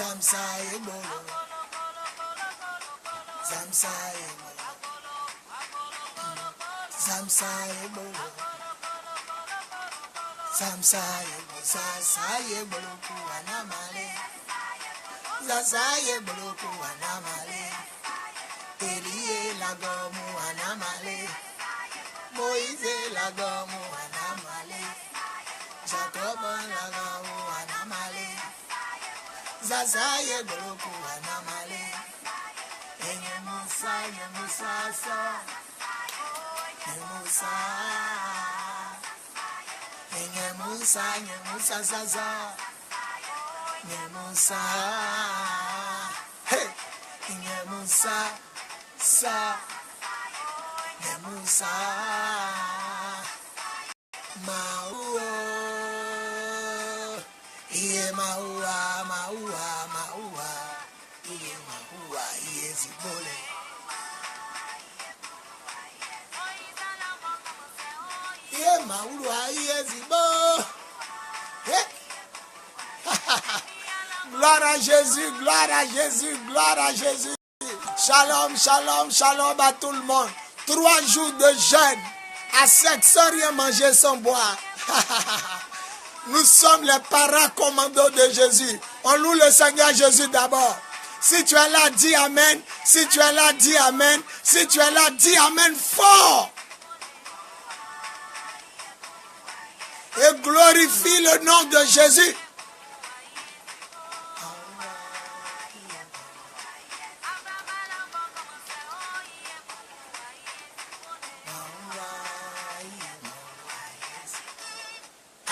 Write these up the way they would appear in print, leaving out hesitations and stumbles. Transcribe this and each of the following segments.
Zamsa ebolo. Zamsa ebolo. Zamsa ebolo. Zamsa ebolo. Zamsa ebolo kuanamale. Zamsa ebolo kuanamale. Elie lagomu anamale. Moïse lagomu anamale. Jacob lagomu anamale. Zazaye boloku anamale. Enye Musa sa. Enye Musa zaza. Enye Musa. Hey. Enye Musa sa. Enye Musa. Maua. Iye maua. Iye maua. Iye zibole. Iye maua. Iye zibo. Hey. Gloire à Jésus, gloire à Jésus, gloire à Jésus. Shalom, shalom, shalom à tout le monde. 3 jours de jeûne à sec sans rien manger, sans boire. Nous sommes les paracommandos de Jésus. On loue le Seigneur Jésus d'abord. Si tu es là, dis Amen. Si tu es là, dis Amen. Si tu es là, dis Amen fort. Et glorifie le nom de Jésus.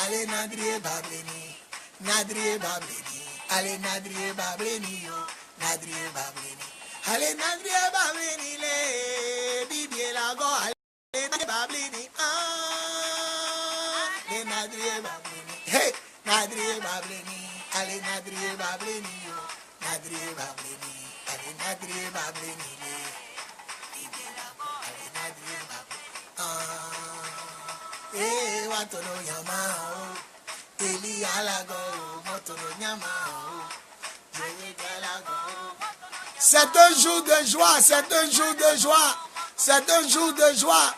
Allez Nadrie Bableni, Nadrie Bableni, allez Nadrie Bableni, yo, Nadrie Bableni, allez Nadrie Bableni, le Bibie Lago, allez Nadrie Bableni, allez Nadrie Bableni, hey, Nadrie Bableni, allez Nadrie Bableni, yo, Nadrie Bableni, allez Nadrie Bableni, le Bibie Lago, allez Nadrie Bableni, eh, watono yamao, Eli alago, motono yamao, Jésus alago. C'est un jour de joie, c'est un jour de joie, c'est un jour de joie.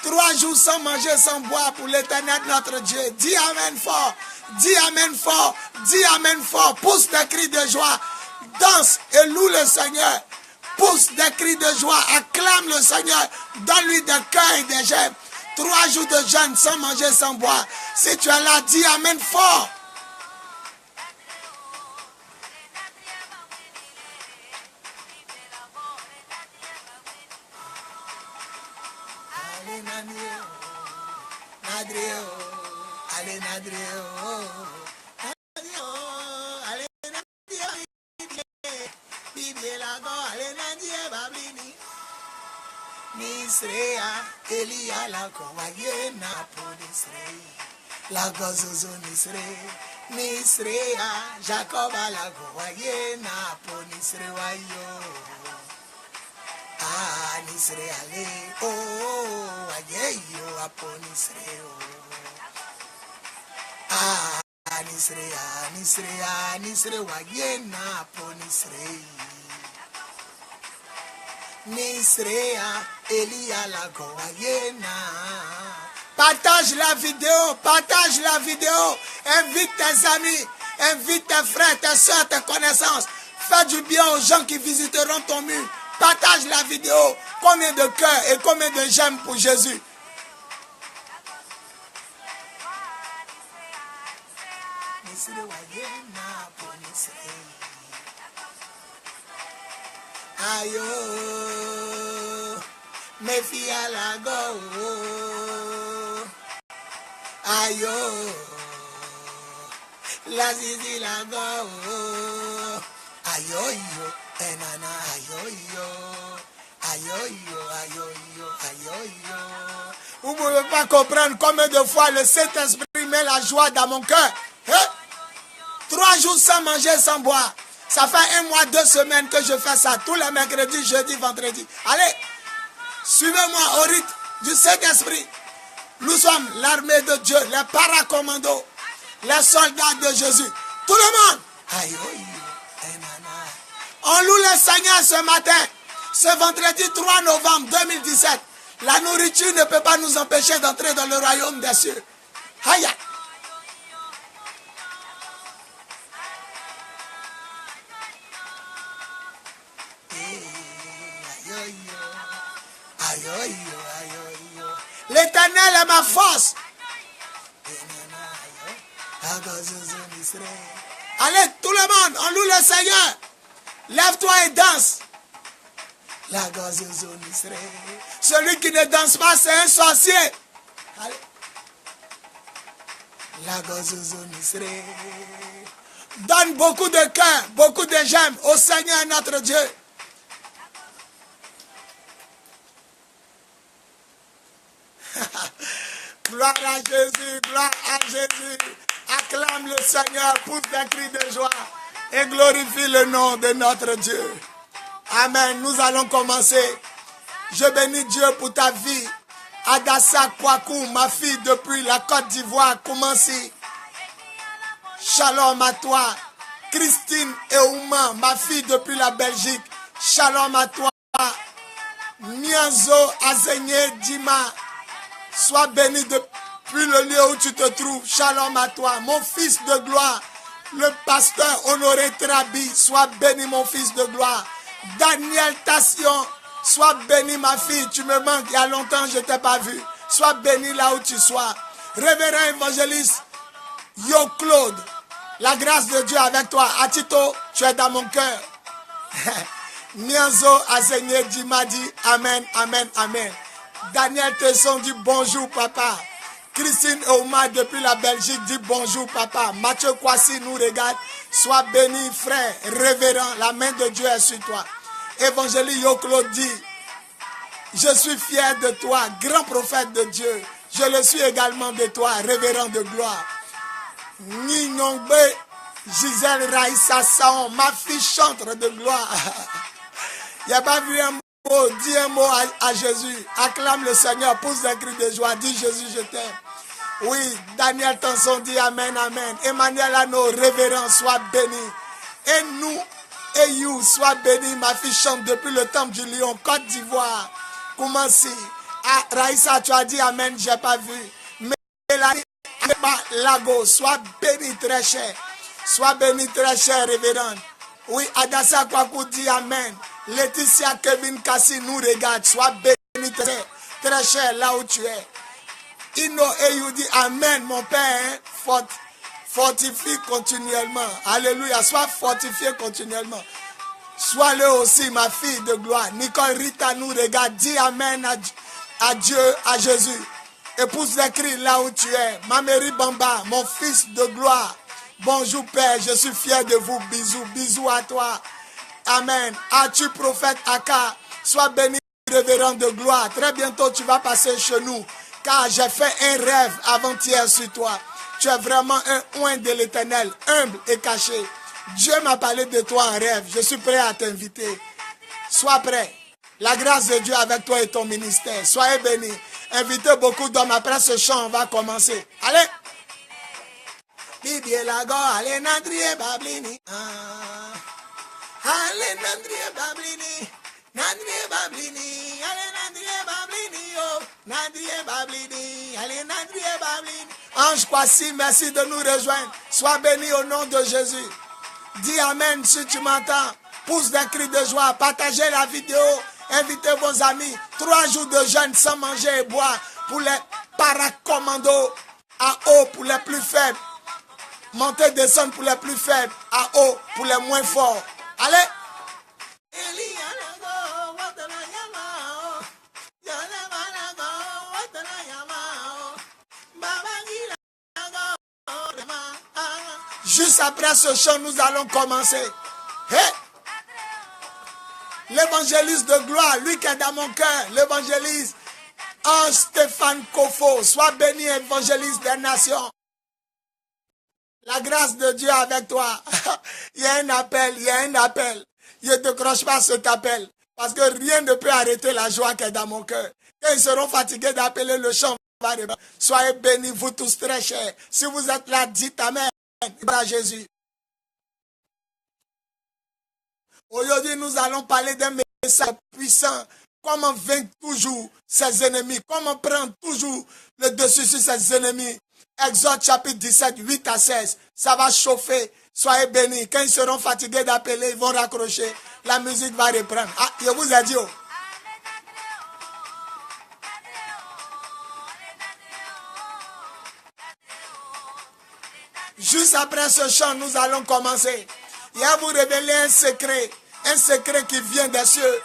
3 jours sans manger, sans boire pour l'Éternel notre Dieu. Dis Amen fort, dis Amen fort, dis Amen fort. Pousse des cris de joie, danse et loue le Seigneur. Pousse des cris de joie, acclame le Seigneur, donne-lui des cœurs et des gemmes. 3 jours de jeûne sans manger, sans boire. Si tu es là, dis Amen fort. Allez Nadrio, Nadrio, allez Nadrio, allez Nadrio, Bibie Lago, allez Nadrio, Bablini. Nisrea, Elia la kowaye na po Nisrea, la gozozo Nisrea, Jacob la kowaye na po Nisrea yo. Ah, Nisrea le, oh, aye yo apo Nisrea. Ah, Nisrea waye na po Nisrea. Nisrea, Elia la Goyena. Partage la vidéo, partage la vidéo. Invite tes amis, invite tes frères, tes soeurs, tes connaissances. Fais du bien aux gens qui visiteront ton mur. Partage la vidéo. Combien de cœurs et combien de j'aime pour Jésus. Ayo, me fia la go. Ayo, la zizi la go. Ayo yo, enana ayo yo. Ayo yo, ayo yo, ayo yo. Vous ne pouvez pas comprendre combien de fois le Saint-Esprit met la joie dans mon cœur. Hein? 3 jours sans manger, sans boire. Ça fait 1 mois, 2 semaines que je fais ça. Tous les mercredis, jeudi, vendredi. Allez, suivez-moi au rythme du Saint-Esprit. Nous sommes l'armée de Dieu, les paracommandos, les soldats de Jésus. Tout le monde. Aïe, aïe, aïe. On loue le Seigneur ce matin, ce vendredi 3 novembre 2017. La nourriture ne peut pas nous empêcher d'entrer dans le royaume des cieux. Aïe. L'Éternel est ma force. Allez, tout le monde, on loue le Seigneur. Lève-toi et danse. Celui qui ne danse pas, c'est un sorcier. Allez. Donne beaucoup de cœur, beaucoup de j'aime au Seigneur notre Dieu. Gloire à Jésus, gloire à Jésus. Acclame le Seigneur, pousse des cris de joie et glorifie le nom de notre Dieu. Amen. Nous allons commencer. Je bénis Dieu pour ta vie. Adassa Kwaku, ma fille depuis la Côte d'Ivoire, Koumansi. Shalom à toi. Christine Eouma, ma fille depuis la Belgique. Shalom à toi. Mianzo Azenye Dima. Sois béni depuis le lieu où tu te trouves. Shalom à toi. Mon fils de gloire, le pasteur Honoré Trabi. Sois béni, mon fils de gloire. Daniel Tassion. Sois béni, ma fille. Tu me manques. Il y a longtemps, je ne t'ai pas vu. Sois béni là où tu sois. Révérend évangéliste Yo Claude. La grâce de Dieu avec toi. Atito, tu es dans mon cœur. Mianzo Azenye Dima dit Amen, Amen, Amen. Daniel Tesson dit bonjour papa. Christine Ouma depuis la Belgique dit bonjour papa. Mathieu Kwasi nous regarde. Sois béni frère, révérend. La main de Dieu est sur toi. Évangélie Yo-Claude dit je suis fier de toi, grand prophète de Dieu. Je le suis également de toi, révérend de gloire. Ninyongbe Gisèle Raïssa Saon, ma fille chantre de gloire. Il n'y a pas vu un mot, dis un mot à Jésus. Acclame le Seigneur, pousse un cri de joie. Dis Jésus, je t'aime. Oui, Daniel Tanson dit Amen, Amen. Emmanuel Ano, révérend, sois béni. Et nous, et you, sois béni. Ma fille chante depuis le temple du lion, Côte d'Ivoire. Koumansi. Ah, Raïssa, tu as dit Amen, je n'ai pas vu. Mélanie Lago, sois béni très cher. Sois béni très cher, révérende. Oui, Adassa Kwaku dit Amen. Laetitia Kevin Kassi nous regarde. Sois béni très cher là où tu es. Ino Eyou dit Amen, mon Père. Fortifie continuellement. Alléluia. Sois fortifié continuellement. Sois-le aussi, ma fille de gloire. Nicole Rita nous regarde. Dis Amen à Dieu, à Jésus. Et pousse les cris là où tu es. Maméry Bamba, mon fils de gloire. Bonjour Père, je suis fier de vous. Bisous, bisous à toi. Amen. As-tu prophète Aka? Sois béni, révérend de gloire. Très bientôt tu vas passer chez nous. Car j'ai fait un rêve avant-hier sur toi. Tu es vraiment un oint de l'Éternel, humble et caché. Dieu m'a parlé de toi en rêve. Je suis prêt à t'inviter. Sois prêt. La grâce de Dieu avec toi et ton ministère. Soyez bénis. Invitez beaucoup d'hommes. Après ce chant, on va commencer. Allez. Bibi Lago, allez, Nandrie Bablini. Allez, Nandrie Bablini. Nandrie Bablini. Allez, Nandrie Bablini. Oh, Nandrie Bablini. Allez, Nandrie Bablini. Ange Kwasi, merci de nous rejoindre. Sois béni au nom de Jésus. Dis Amen si tu m'entends. Pousse des cris de joie. Partagez la vidéo. Invitez vos amis. 3 jours de jeûne sans manger et boire pour les paracommandos. À eau pour les plus faibles. Monter, descendre pour les plus faibles. À eau pour les moins forts. Allez. Juste après ce chant, nous allons commencer. Hey! L'évangéliste de gloire, lui qui est dans mon cœur, l'évangéliste Stéphane Kofo, sois béni, évangéliste des nations. La grâce de Dieu avec toi. Il y a un appel, il y a un appel. Je ne décroche pas cet appel. Parce que rien ne peut arrêter la joie qui est dans mon cœur. Quand ils seront fatigués d'appeler le chant, soyez bénis, vous tous très chers. Si vous êtes là, dites Amen. À Jésus. Aujourd'hui, nous allons parler d'un message puissant. Comment vaincre toujours ses ennemis. Comment prendre toujours le dessus sur ses ennemis. Exode chapitre 17, 8 à 16. Ça va chauffer. Soyez bénis. Quand ils seront fatigués d'appeler, ils vont raccrocher. La musique va reprendre. Ah, je vous ai dit. Oh. Juste après ce chant, nous allons commencer. Il va vous révéler un secret qui vient des cieux.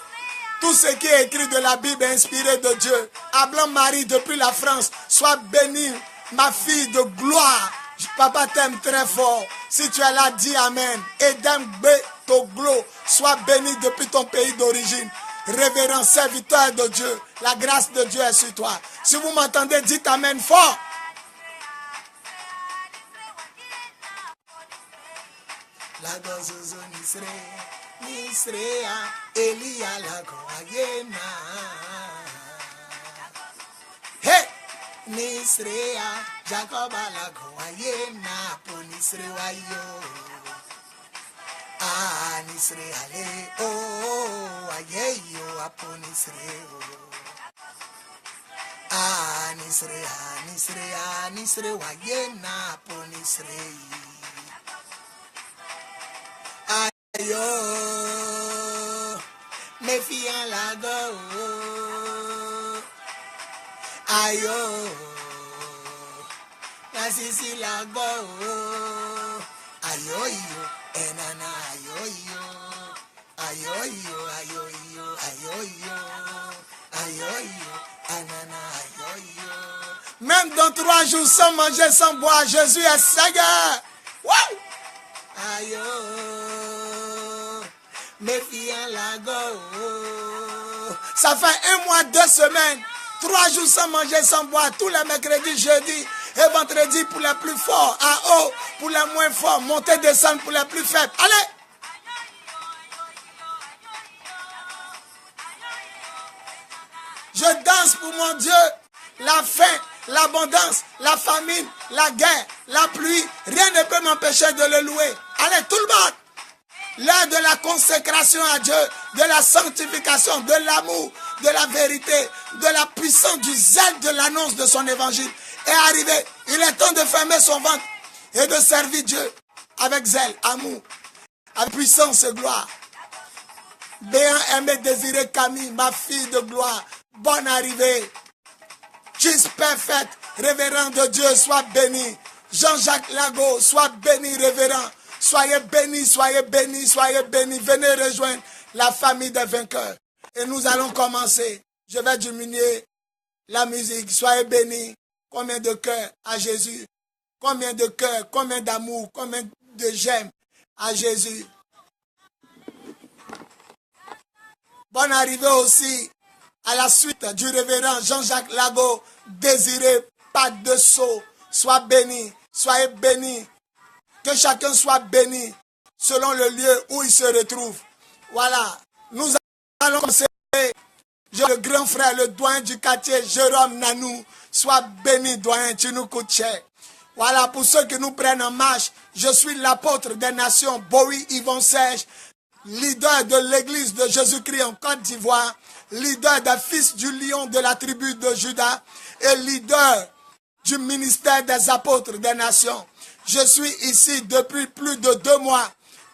Tout ce qui est écrit de la Bible est inspiré de Dieu. Abraham Marie depuis la France, sois bénie, ma fille de gloire. Papa t'aime très fort. Si tu es là, dis Amen. Edem Betoglo, sois béni depuis ton pays d'origine. Révérend serviteur de Dieu, la grâce de Dieu est sur toi. Si vous m'entendez, dites Amen fort. La gozozo nisrea, Elia la goyena. Hey, nisrea, Jacob la goyena, pour nisrea yo. Ah, nisrea le, oh, aye yo, apo nisreo. Ah, nisrea yena, pour nisrei. Ayo, me fian lago. Ayo, la sisi lago. Ayo yo, enana ayo yo. Ayo yo, ayo yo, ayo yo. Ayo yo, enana ayo yo. Même dans 3 jours sans manger, sans boire, Jésus est Seigneur. Ouais. Ayo, mes filles lago. Ça fait 1 mois, 2 semaines, 3 jours sans manger, sans boire, tous les mercredis, jeudi et vendredi pour les plus forts, à haut pour les moins forts, monter, descendre pour les plus faibles. Allez! Je danse pour mon Dieu, la faim, l'abondance, la famine, la guerre, la pluie, rien ne peut m'empêcher de le louer. Allez, tout le monde! L'heure de la consécration à Dieu, de la sanctification, de l'amour, de la vérité, de la puissance, du zèle de l'annonce de son évangile est arrivé. Il est temps de fermer son ventre et de servir Dieu avec zèle, amour, avec puissance et gloire. Béant, aimé, désiré Camille, ma fille de gloire, bonne arrivée. Juste parfaite, révérend de Dieu, sois béni. Jean-Jacques Lago, sois béni, révérend. Soyez bénis, soyez bénis, soyez bénis. Venez rejoindre la famille des vainqueurs. Et nous allons commencer. Je vais diminuer la musique. Soyez bénis. Combien de cœurs à Jésus? Combien de cœurs, combien d'amour, combien de j'aime à Jésus? Bonne arrivée aussi à la suite du révérend Jean-Jacques Lago, désiré pas de sceau. Sois béni, soyez bénis. Que chacun soit béni selon le lieu où il se retrouve. Voilà, nous allons commencer. Le grand frère, le doyen du quartier, Jérôme Nanou, sois béni, doyen, tu nous coûtes cher. Voilà, pour ceux qui nous prennent en marche, je suis l'apôtre des nations, Bowie Yvon Serge, leader de l'église de Jésus-Christ en Côte d'Ivoire, leader des fils du lion de la tribu de Juda et leader du ministère des apôtres des nations. Je suis ici depuis plus de 2 mois,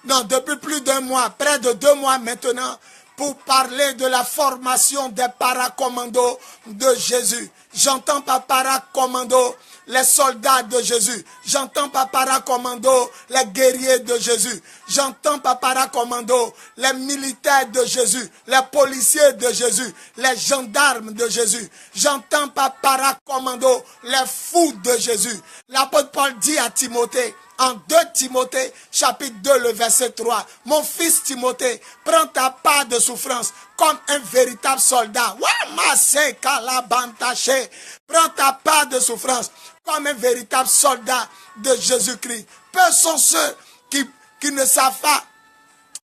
non, depuis plus d'1 mois, près de 2 mois maintenant, pour parler de la formation des paracommandos de Jésus. J'entends par paracommando les soldats de Jésus. J'entends par paracommando les guerriers de Jésus. J'entends par paracommando les militaires de Jésus, les policiers de Jésus, les gendarmes de Jésus. J'entends par paracommando les fous de Jésus. L'apôtre Paul dit à Timothée, en 2 Timothée, chapitre 2, le verset 3. Mon fils Timothée, prends ta part de souffrance comme un véritable soldat. Prends ta part de souffrance comme un véritable soldat de Jésus-Christ. Peu sont ceux qui ne savent pas.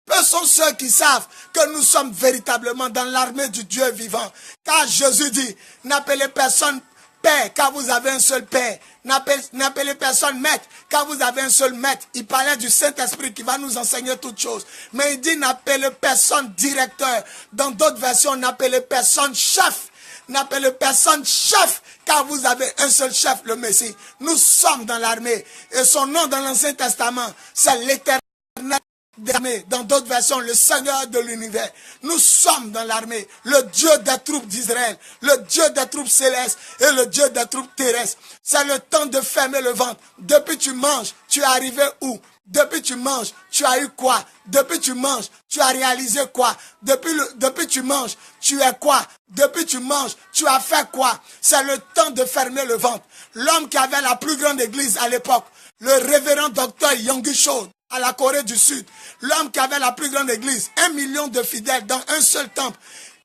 Peu sont ceux qui savent que nous sommes véritablement dans l'armée du Dieu vivant. Car Jésus dit, n'appelez personne Père, car vous avez un seul Père. N'appelez personne maître, car vous avez un seul maître. Il parlait du Saint-Esprit qui va nous enseigner toutes choses. Mais il dit n'appelez personne directeur. Dans d'autres versions, n'appelez personne chef. N'appelez personne chef, car vous avez un seul chef, le Messie. Nous sommes dans l'armée. Et son nom dans l'Ancien Testament, c'est l'Éternel. Dans d'autres versions, le Seigneur de l'univers. Nous sommes dans l'armée. Le Dieu des troupes d'Israël, le Dieu des troupes célestes et le Dieu des troupes terrestres. C'est le temps de fermer le ventre. Depuis tu manges, tu es arrivé où? Depuis tu manges, tu as eu quoi? Depuis tu manges, tu as réalisé quoi? Depuis tu manges, tu es quoi? Depuis tu manges, tu as fait quoi? C'est le temps de fermer le ventre. L'homme qui avait la plus grande église à l'époque, le révérend docteur Yonggi Cho, à la Corée du Sud, l'homme qui avait la plus grande église, 1 million de fidèles dans un seul temple.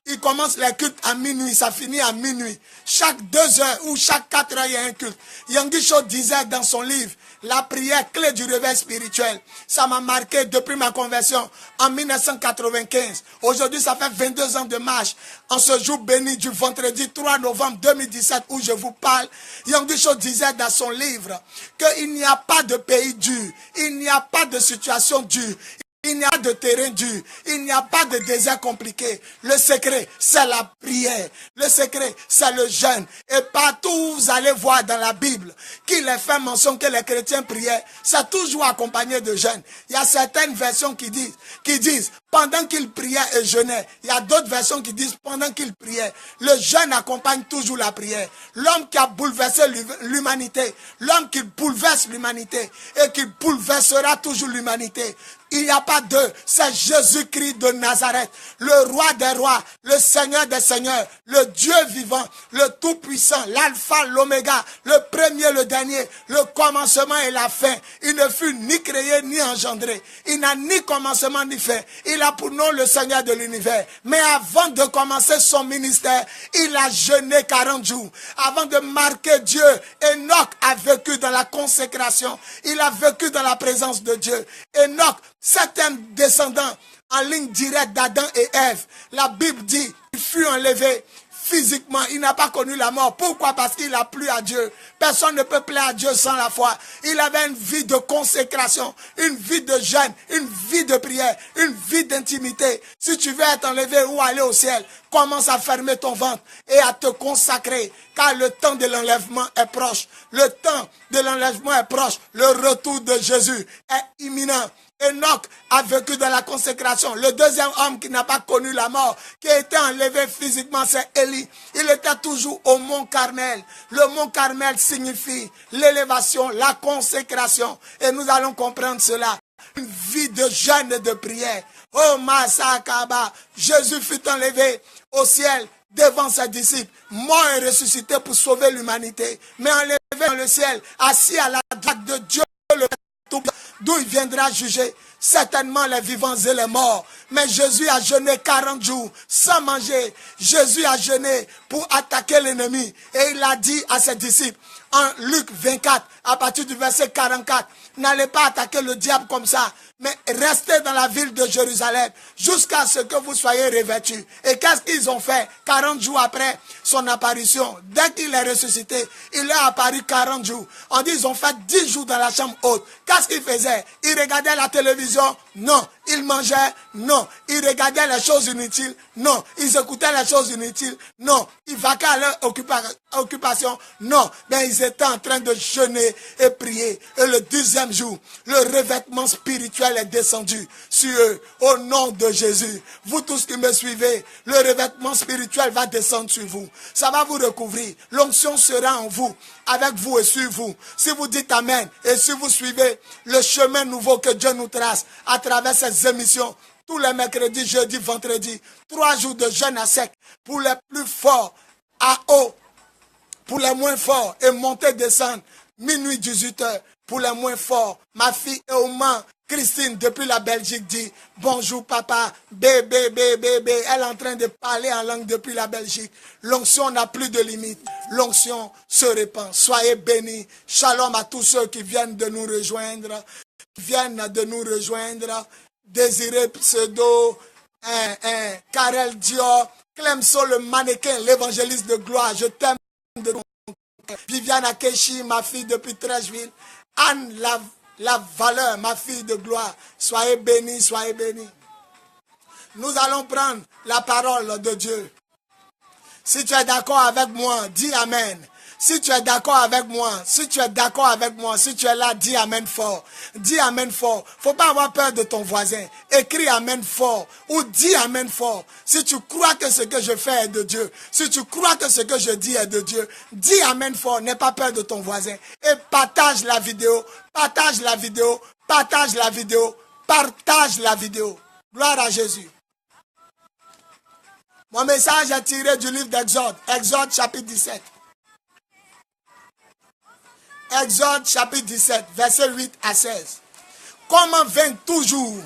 Il commence les cultes à minuit, ça finit à minuit. Chaque 2 heures ou chaque 4 heures, il y a un culte. Yonggi Cho disait dans son livre, la prière clé du réveil spirituel. Ça m'a marqué depuis ma conversion en 1995. Aujourd'hui, ça fait 22 ans de marche. En ce jour béni du vendredi 3 novembre 2017 où je vous parle, Yonggi Cho disait dans son livre qu'il n'y a pas de pays dur, il n'y a pas de situation dure. Il n'y a pas de terrain dur, il n'y a pas de désert compliqué. Le secret, c'est la prière. Le secret, c'est le jeûne. Et partout où vous allez voir dans la Bible qu'il est fait mention que les chrétiens priaient, c'est toujours accompagné de jeûne. Il y a certaines versions qui disent pendant qu'il priait et jeûnait. Il y a d'autres versions qui disent pendant qu'il priait. Le jeûne accompagne toujours la prière. L'homme qui a bouleversé l'humanité, l'homme qui bouleverse l'humanité et qui bouleversera toujours l'humanité. Il n'y a pas deux, c'est Jésus-Christ de Nazareth, le roi des rois, le Seigneur des seigneurs, le Dieu vivant, le tout-puissant, l'alpha, l'oméga, le premier, le dernier, le commencement et la fin. Il ne fut ni créé ni engendré. Il n'a ni commencement ni fin. Il a pour nom le Seigneur de l'univers. Mais avant de commencer son ministère, il a jeûné 40 jours. Avant de marquer Dieu, Enoch a vécu dans la consécration. Il a vécu dans la présence de Dieu. Enoch, certains descendants en ligne directe d'Adam et Ève, la Bible dit qu'il fut enlevé physiquement, il n'a pas connu la mort. Pourquoi? Parce qu'il a plu à Dieu. Personne ne peut plaire à Dieu sans la foi. Il avait une vie de consécration, une vie de jeûne, une vie de prière, une vie d'intimité. Si tu veux être enlevé ou aller au ciel, commence à fermer ton ventre et à te consacrer, car le temps de l'enlèvement est proche. Le temps de l'enlèvement est proche. Le retour de Jésus est imminent. Enoch a vécu dans la consécration. Le deuxième homme qui n'a pas connu la mort, qui a été enlevé physiquement, c'est Élie. Il était toujours au mont Carmel. Le mont Carmel signifie l'élévation, la consécration. Et nous allons comprendre cela. Une vie de jeûne et de prière. Oh Masakaba, Jésus fut enlevé au ciel devant ses disciples, mort et ressuscité pour sauver l'humanité. Mais enlevé dans le ciel, assis à la droite de Dieu, d'où il viendra juger certainement les vivants et les morts. Mais Jésus a jeûné 40 jours sans manger. Jésus a jeûné pour attaquer l'ennemi. Et il a dit à ses disciples en Luc 24, à partir du verset 44, n'allez pas attaquer le diable comme ça, mais restez dans la ville de Jérusalem jusqu'à ce que vous soyez revêtus. Et qu'est-ce qu'ils ont fait 40 jours après son apparition? Dès qu'il est ressuscité, il est apparu 40 jours. On dit ils ont fait 10 jours dans la chambre haute. Qu'est-ce qu'ils faisaient? Ils regardaient la télévision? Non. Ils mangeaient? Non. Ils regardaient les choses inutiles? Non. Ils écoutaient les choses inutiles? Non. Ils vaquaient à leur occupation? Non. Mais ils étaient en train de jeûner et prier. Et le 10e jour, le revêtement spirituel est descendu sur eux. Au nom de Jésus. Vous tous qui me suivez, le revêtement spirituel va descendre sur vous. Ça va vous recouvrir. L'onction sera en vous, avec vous et sur vous. Si vous dites Amen et si vous suivez le chemin nouveau que Dieu nous trace à travers ces émissions, tous les mercredis, jeudi, vendredi, 3 jours de jeûne à sec pour les plus forts, à eau, pour les moins forts, et monter, descendre, minuit 18h, pour les moins forts. Ma fille Eoman, Christine, depuis la Belgique, dit bonjour papa, bébé, bébé. Elle est en train de parler en langue depuis la Belgique. L'onction n'a plus de limite. L'onction se répand. Soyez bénis. Shalom à tous ceux qui viennent de nous rejoindre. Désiré Pseudo, Karel Dior, Clemson le mannequin, l'évangéliste de gloire. Je t'aime de Viviane Akechi, ma fille depuis Trècheville. Anne la valeur, ma fille de gloire. Soyez bénis, soyez bénis. Nous allons prendre la parole de Dieu. Si tu es d'accord avec moi, dis Amen. Si tu es d'accord avec moi, si tu es d'accord avec moi, si tu es là, dis Amen fort. Dis Amen fort. Faut pas avoir peur de ton voisin. Écris Amen fort ou dis Amen fort. Si tu crois que ce que je fais est de Dieu, si tu crois que ce que je dis est de Dieu, dis Amen fort. N'aie pas peur de ton voisin. Et partage la vidéo, partage la vidéo, partage la vidéo, partage la vidéo. Gloire à Jésus. Mon message est tiré du livre d'Exode. Exode chapitre 17. Exode chapitre 17, versets 8 à 16. Comment vaincre toujours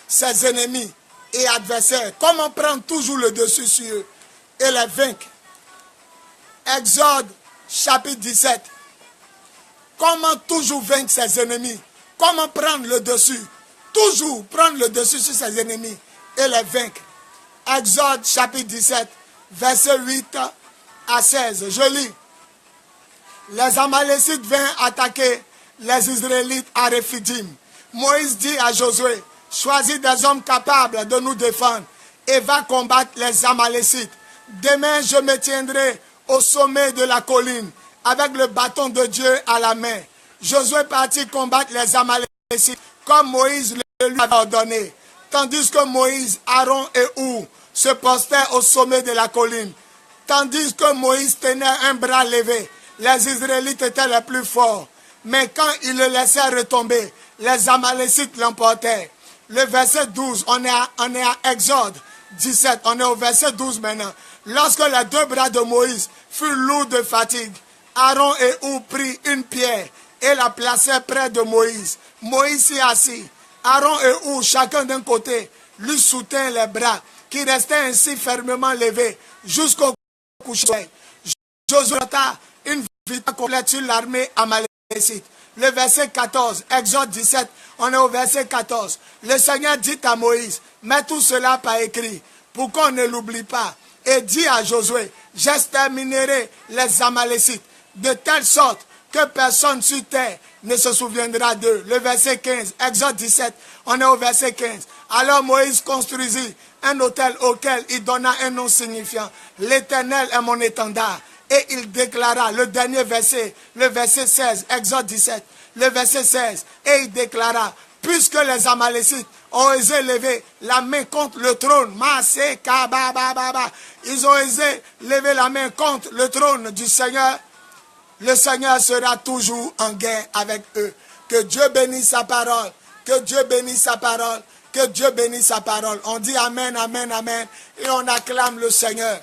ses ennemis et adversaires? Comment prendre toujours le dessus sur eux et les vaincre? Exode chapitre 17. Comment toujours vaincre ses ennemis? Comment prendre le dessus? Toujours prendre le dessus sur ses ennemis et les vaincre. Exode chapitre 17, versets 8 à 16. Je lis. Les Amalécites vinrent attaquer les Israélites à Rephidim. Moïse dit à Josué, choisis des hommes capables de nous défendre et va combattre les Amalécites. Demain, je me tiendrai au sommet de la colline avec le bâton de Dieu à la main. Josué partit combattre les Amalécites comme Moïse le lui avait ordonné. Tandis que Moïse, Aaron et Hur se postaient au sommet de la colline. Tandis que Moïse tenait un bras levé, les Israélites étaient les plus forts. Mais quand ils le laissaient retomber, les Amalécites l'emportaient. Le verset 12, on est à Exode 17, on est au verset 12 maintenant. Lorsque les deux bras de Moïse furent lourds de fatigue, Aaron et Hur prirent une pierre et la placèrent près de Moïse. Moïse s'y assit. Aaron et Hur, chacun d'un côté, lui soutint les bras, qui restaient ainsi fermement levés jusqu'au coucher. Josué une victoire complète sur l'armée amalécite. Le verset 14, Exode 17, on est au verset 14. Le Seigneur dit à Moïse, mets tout cela par écrit, pour qu'on ne l'oublie pas. Et dit à Josué, j'exterminerai les Amalécites, de telle sorte que personne sur terre ne se souviendra d'eux. Le verset 15, Exode 17, on est au verset 15. Alors Moïse construisit un autel auquel il donna un nom signifiant, l'Éternel est mon étendard. Et il déclara, le dernier verset, le verset 16, Exode 17, le verset 16, et il déclara, puisque les Amalécites ont osé lever la main contre le trône, ils ont osé lever la main contre le trône du Seigneur, le Seigneur sera toujours en guerre avec eux. Que Dieu bénisse sa parole, que Dieu bénisse sa parole, que Dieu bénisse sa parole. On dit Amen, Amen, Amen, et on acclame le Seigneur.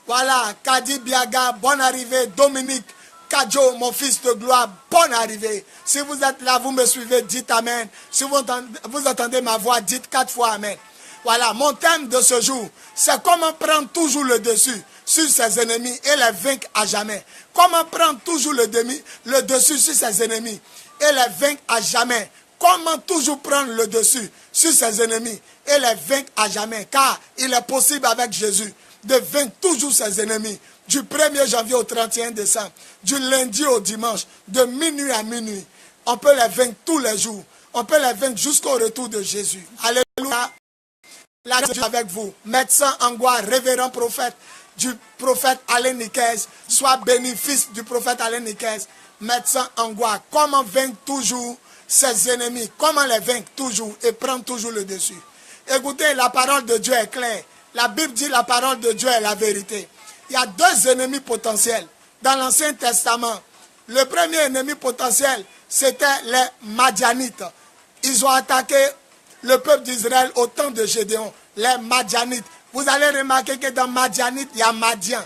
Voilà, Kadi Biaga, bonne arrivée. Dominique Kadjo, mon fils de gloire, bonne arrivée. Si vous êtes là, vous me suivez, dites Amen. Si vous entendez ma voix, dites 4 fois Amen. Voilà, mon thème de ce jour, c'est comment prendre toujours le dessus sur ses ennemis et les vaincre à jamais. Comment prendre toujours le dessus sur ses ennemis et les vaincre à jamais. Comment toujours prendre le dessus sur ses ennemis et les vaincre à jamais. Car il est possible avec Jésus de vaincre toujours ses ennemis, du 1er janvier au 31 décembre, du lundi au dimanche, de minuit à minuit. On peut les vaincre tous les jours. On peut les vaincre jusqu'au retour de Jésus. Alléluia. La Dieu avec vous. Médecin Angois, révérend prophète du prophète Alain Nicaise. Soit béni, fils du prophète Alain Nicaise. Médecin Angois. Comment vaincre toujours ses ennemis? Comment les vaincre toujours et prendre toujours le dessus? Écoutez, la parole de Dieu est claire. La Bible dit la parole de Dieu est la vérité. Il y a deux ennemis potentiels dans l'Ancien Testament. Le premier ennemi potentiel, c'était les Madianites. Ils ont attaqué le peuple d'Israël au temps de Gédéon. Les Madianites. Vous allez remarquer que dans Madianite, il y a Madian.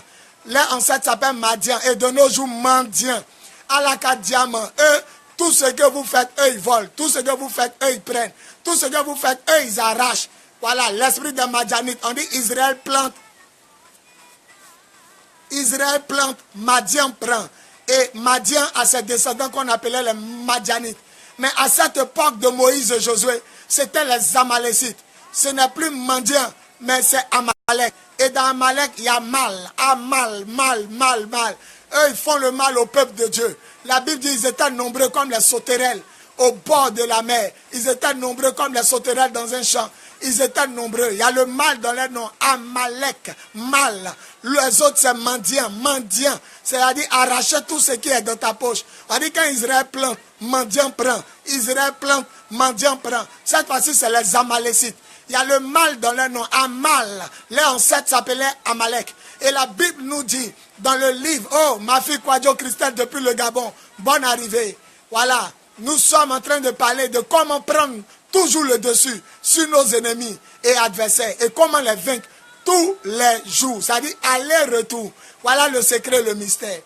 Leur ancêtre s'appelle Madian et de nos jours Mandian. Alaka diamant. Eux, tout ce que vous faites, eux ils volent. Tout ce que vous faites, eux ils prennent. Tout ce que vous faites, eux ils arrachent. Voilà, l'esprit de Madianite. On dit Israël plante. Israël plante, Madian prend. Et Madian a ses descendants qu'on appelait les Madianites. Mais à cette époque de Moïse et Josué, c'était les Amalécites. Ce n'est plus Madian, mais c'est Amalek. Et dans Amalek, il y a mal. Mal. Eux, ils font le mal au peuple de Dieu. La Bible dit qu'ils étaient nombreux comme les sauterelles au bord de la mer. Ils étaient nombreux comme les sauterelles dans un champ. Ils étaient nombreux. Il y a le mal dans leur nom. Amalek, mal. Les autres, c'est mendiant, mendiant. C'est-à-dire arracher tout ce qui est dans ta poche. On dit quand Israël plante, mendiant prend. Israël plante, mendiant prend. Cette fois-ci, c'est les Amalécites. Il y a le mal dans leur nom. Amal. Les ancêtres s'appelaient Amalek. Et la Bible nous dit, dans le livre, oh, ma fille Kwadjo Christelle depuis le Gabon, bonne arrivée. Voilà. Nous sommes en train de parler de comment prendre toujours le dessus sur nos ennemis et adversaires et comment les vaincre tous les jours. C'est-à-dire aller-retour. Voilà le secret, le mystère.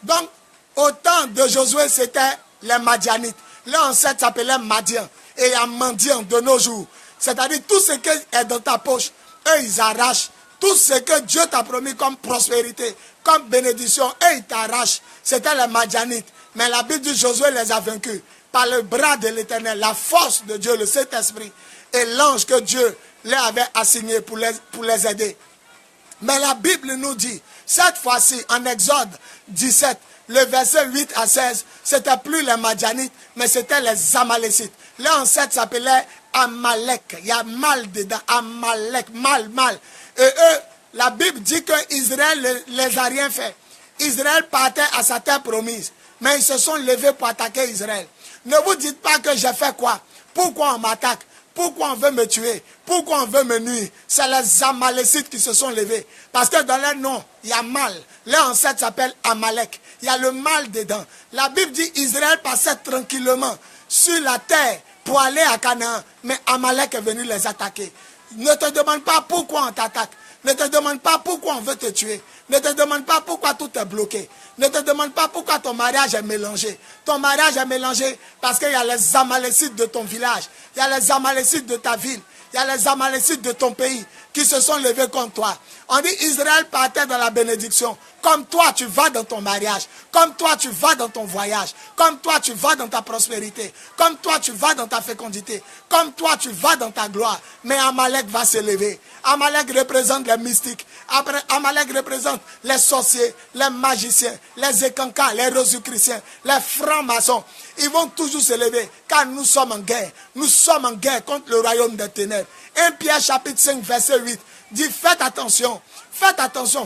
Donc, au temps de Josué, c'était les Madianites. Leur ancêtre s'appelait Madian et Amandian de nos jours. C'est-à-dire tout ce qui est dans ta poche, eux, ils arrachent. Tout ce que Dieu t'a promis comme prospérité, comme bénédiction, eux, ils t'arrachent. C'était les Madianites. Mais la Bible dit Josué les a vaincus par le bras de l'Éternel, la force de Dieu, le Saint-Esprit et l'ange que Dieu leur avait assigné pour les aider. Mais la Bible nous dit, cette fois-ci, en Exode 17, le verset 8 à 16, c'était plus les Madianites, mais c'était les Amalécites. Leur ancêtre s'appelait Amalek. Il y a mal dedans, Amalek, mal. Et eux, la Bible dit que Israël les a rien fait. Israël partait à sa terre promise, mais ils se sont levés pour attaquer Israël. Ne vous dites pas que j'ai fait quoi? Pourquoi on m'attaque? Pourquoi on veut me tuer? Pourquoi on veut me nuire? C'est les Amalécites qui se sont levés. Parce que dans leur nom, il y a mal. Leur ancêtre s'appelle Amalek. Il y a le mal dedans. La Bible dit Israël passait tranquillement sur la terre pour aller à Canaan. Mais Amalek est venu les attaquer. Ne te demande pas pourquoi on t'attaque. Ne te demande pas pourquoi on veut te tuer. Ne te demande pas pourquoi tout est bloqué. Ne te demande pas pourquoi ton mariage est mélangé. Ton mariage est mélangé parce qu'il y a les Amalécites de ton village. Il y a les Amalécites de ta ville. Il y a les Amalécites de ton pays qui se sont levés contre toi. On dit Israël partait dans la bénédiction. Comme toi, tu vas dans ton mariage. Comme toi, tu vas dans ton voyage. Comme toi, tu vas dans ta prospérité. Comme toi, tu vas dans ta fécondité. Comme toi, tu vas dans ta gloire. Mais Amalek va se lever. Amalek représente les mystiques. Amalek représente les sorciers, les magiciens, les écancas, les rosicruciens, les francs-maçons. Ils vont toujours se lever car nous sommes en guerre. Nous sommes en guerre contre le royaume des ténèbres. 1 Pierre chapitre 5 verset 8 dit faites attention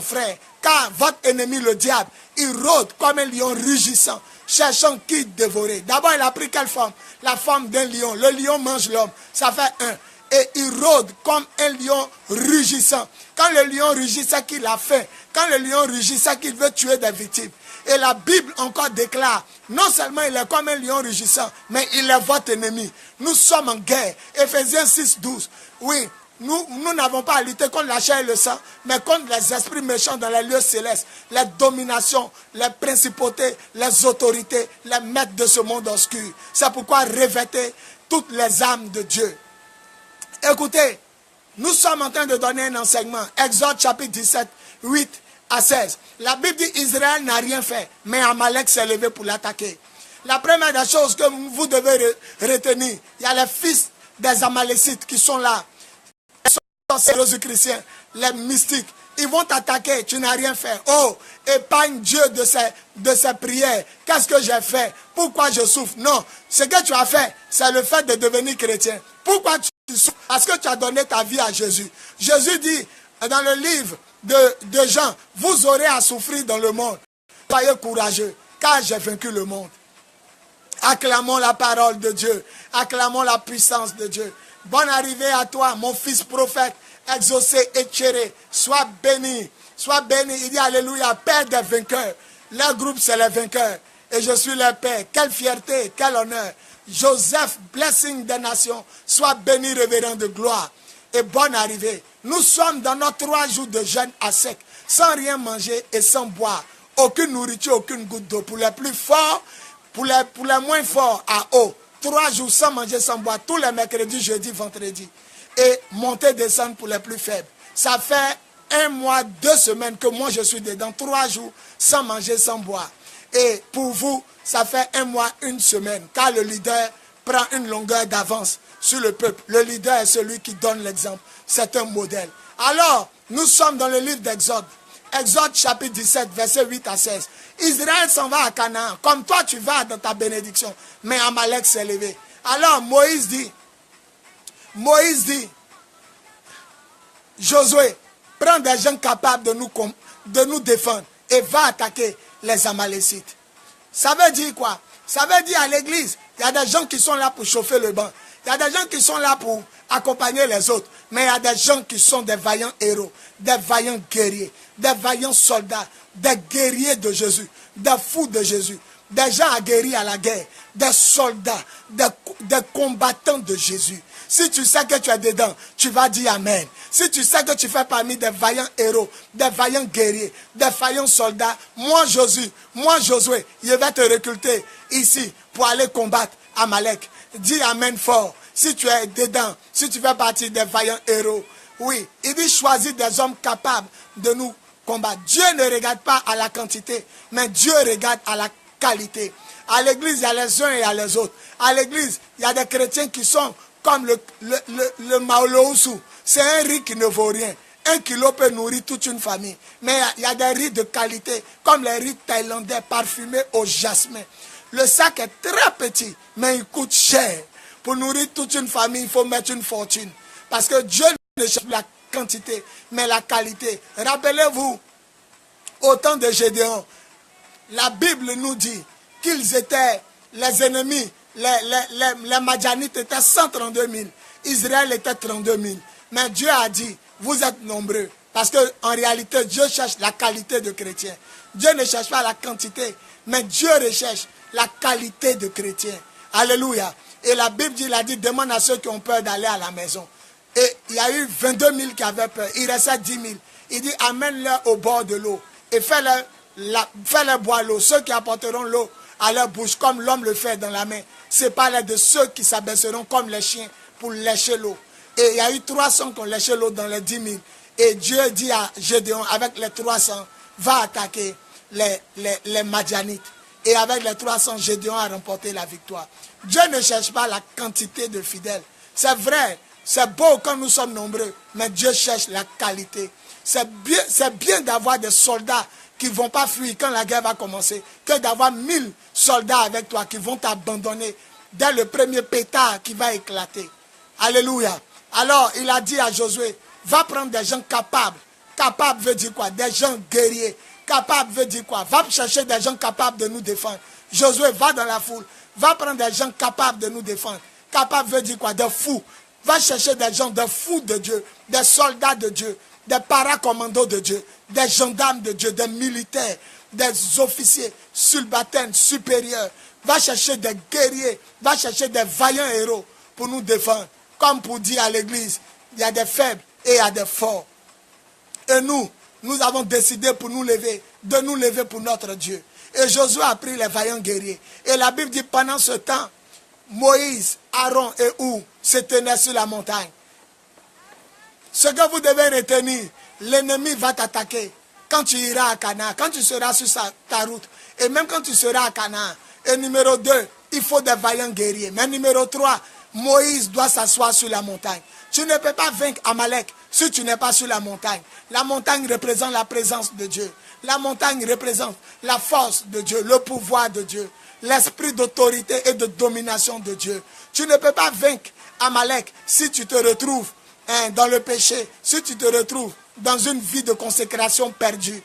frère, car votre ennemi le diable, il rôde comme un lion rugissant, cherchant qui dévorer. D'abord il a pris quelle forme? La forme d'un lion. Le lion mange l'homme, ça fait un. Et il rôde comme un lion rugissant. Quand le lion rugit, c'est qu'il a faim. Quand le lion rugit, c'est qu'il veut tuer des victimes. Et la Bible encore déclare, non seulement il est comme un lion rugissant, mais il est votre ennemi. Nous sommes en guerre. Éphésiens 6, 12. Oui, nous n'avons pas à lutter contre la chair et le sang, mais contre les esprits méchants dans les lieux célestes, les dominations, les principautés, les autorités, les maîtres de ce monde obscur. C'est pourquoi revêtez toutes les âmes de Dieu. Écoutez, nous sommes en train de donner un enseignement. Exode chapitre 17, 8 à 16. La Bible dit Israël n'a rien fait, mais Amalek s'est levé pour l'attaquer. La première des choses que vous devez retenir, il y a les fils des Amalécites qui sont là. Les rosicruciens, les mystiques, ils vont t'attaquer, tu n'as rien fait. Oh, épargne Dieu de ses prières. Qu'est-ce que j'ai fait? Pourquoi je souffre? Non, ce que tu as fait, c'est le fait de devenir chrétien. Pourquoi tu souffres? Parce que tu as donné ta vie à Jésus. Jésus dit dans le livre de Jean, vous aurez à souffrir dans le monde. Soyez courageux, car j'ai vaincu le monde. Acclamons la parole de Dieu. Acclamons la puissance de Dieu. Bonne arrivée à toi, mon fils prophète, exaucé et chéré. Sois béni. Sois béni. Il dit alléluia, Père des vainqueurs. Leur groupe, c'est les vainqueurs. Et je suis leur Père. Quelle fierté, quel honneur. Joseph, blessing des nations. Sois béni, révérend de gloire. Et bonne arrivée. Nous sommes dans nos 3 jours de jeûne à sec, sans rien manger et sans boire. Aucune nourriture, aucune goutte d'eau. Pour les plus forts, pour les moins forts, à eau. 3 jours sans manger, sans boire, tous les mercredis, jeudi, vendredi. Et monter, descendre pour les plus faibles. Ça fait 1 mois, 2 semaines que moi je suis dedans. 3 jours sans manger, sans boire. Et pour vous, ça fait 1 mois, 1 semaine. Car le leader prend une longueur d'avance sur le peuple. Le leader est celui qui donne l'exemple. C'est un modèle. Alors, nous sommes dans le livre d'Exode. Exode chapitre 17, verset 8 à 16. Israël s'en va à Canaan, comme toi tu vas dans ta bénédiction. Mais Amalek s'est levé. Alors Moïse dit, Josué, prends des gens capables de nous défendre et va attaquer les Amalécites. Ça veut dire quoi? Ça veut dire à l'église, il y a des gens qui sont là pour chauffer le banc. Il y a des gens qui sont là pour accompagner les autres. Mais il y a des gens qui sont des vaillants héros, des vaillants guerriers, des vaillants soldats, des guerriers de Jésus, des fous de Jésus, des gens aguerris à la guerre, des soldats, des combattants de Jésus. Si tu sais que tu es dedans, tu vas dire Amen. Si tu sais que tu fais parmi des vaillants héros, des vaillants guerriers, des vaillants soldats, moi Josué, je vais te recruter ici pour aller combattre Amalek. Dis Amen fort. Si tu es dedans, si tu fais partie des vaillants héros, oui, il dit choisis des hommes capables de nous combattre. Dieu ne regarde pas à la quantité, mais Dieu regarde à la qualité. À l'église, il y a les uns et il y a les autres. À l'église, il y a des chrétiens qui sont comme le Maoloussou. C'est un riz qui ne vaut rien. 1 kilo peut nourrir toute une famille. Mais il y a des riz de qualité, comme les riz thaïlandais parfumés au jasmin. Le sac est très petit, mais il coûte cher. Pour nourrir toute une famille, il faut mettre une fortune. Parce que Dieu ne cherche pas la quantité, mais la qualité. Rappelez-vous, au temps de Gédéon, la Bible nous dit qu'ils étaient les ennemis. Les Madianites étaient 132 000. Israël était 32 000. Mais Dieu a dit, vous êtes nombreux. Parce qu'en réalité, Dieu cherche la qualité de chrétiens. Dieu ne cherche pas la quantité, mais Dieu recherche la qualité de chrétiens. Alléluia. Et la Bible dit, il a dit, demande à ceux qui ont peur d'aller à la maison. Et il y a eu 22 000 qui avaient peur. Il restait 10 000. Il dit, amène-les au bord de l'eau et fais-les boire l'eau. Ceux qui apporteront l'eau à leur bouche, comme l'homme le fait dans la main. Séparez de ceux qui s'abaisseront comme les chiens pour lécher l'eau. Et il y a eu 300 qui ont léché l'eau dans les 10 000. Et Dieu dit à Gédéon, avec les 300, va attaquer les Madianites. Et avec les 300, Gédéon a remporté la victoire. Dieu ne cherche pas la quantité de fidèles. C'est vrai, c'est beau quand nous sommes nombreux, mais Dieu cherche la qualité. C'est bien d'avoir des soldats qui ne vont pas fuir quand la guerre va commencer, que d'avoir 1000 soldats avec toi qui vont t'abandonner dès le premier pétard qui va éclater. Alléluia. Alors, il a dit à Josué, va prendre des gens capables. Capable veut dire quoi? Des gens guerriers. Capable veut dire quoi? Va chercher des gens capables de nous défendre. Josué, va dans la foule. Va prendre des gens capables de nous défendre. Capable veut dire quoi? Des fous. Va chercher des gens, des fous de Dieu, des soldats de Dieu, des paracommandos de Dieu, des gendarmes de Dieu, des militaires, des officiers, subalternes, supérieurs. Va chercher des guerriers, va chercher des vaillants héros pour nous défendre. Comme pour dire à l'église, il y a des faibles et il y a des forts. Et nous avons décidé pour nous lever, de nous lever pour notre Dieu. Et Josué a pris les vaillants guerriers. Et la Bible dit, pendant ce temps, Moïse, Aaron et Hur se tenaient sur la montagne. Ce que vous devez retenir, l'ennemi va t'attaquer quand tu iras à Canaan, quand tu seras sur ta route. Et même quand tu seras à Canaan. Et numéro 2, il faut des vaillants guerriers. Mais numéro 3, Moïse doit s'asseoir sur la montagne. Tu ne peux pas vaincre Amalek si tu n'es pas sur la montagne. La montagne représente la présence de Dieu. La montagne représente la force de Dieu, le pouvoir de Dieu, l'esprit d'autorité et de domination de Dieu. Tu ne peux pas vaincre Amalek si tu te retrouves dans le péché, si tu te retrouves dans une vie de consécration perdue.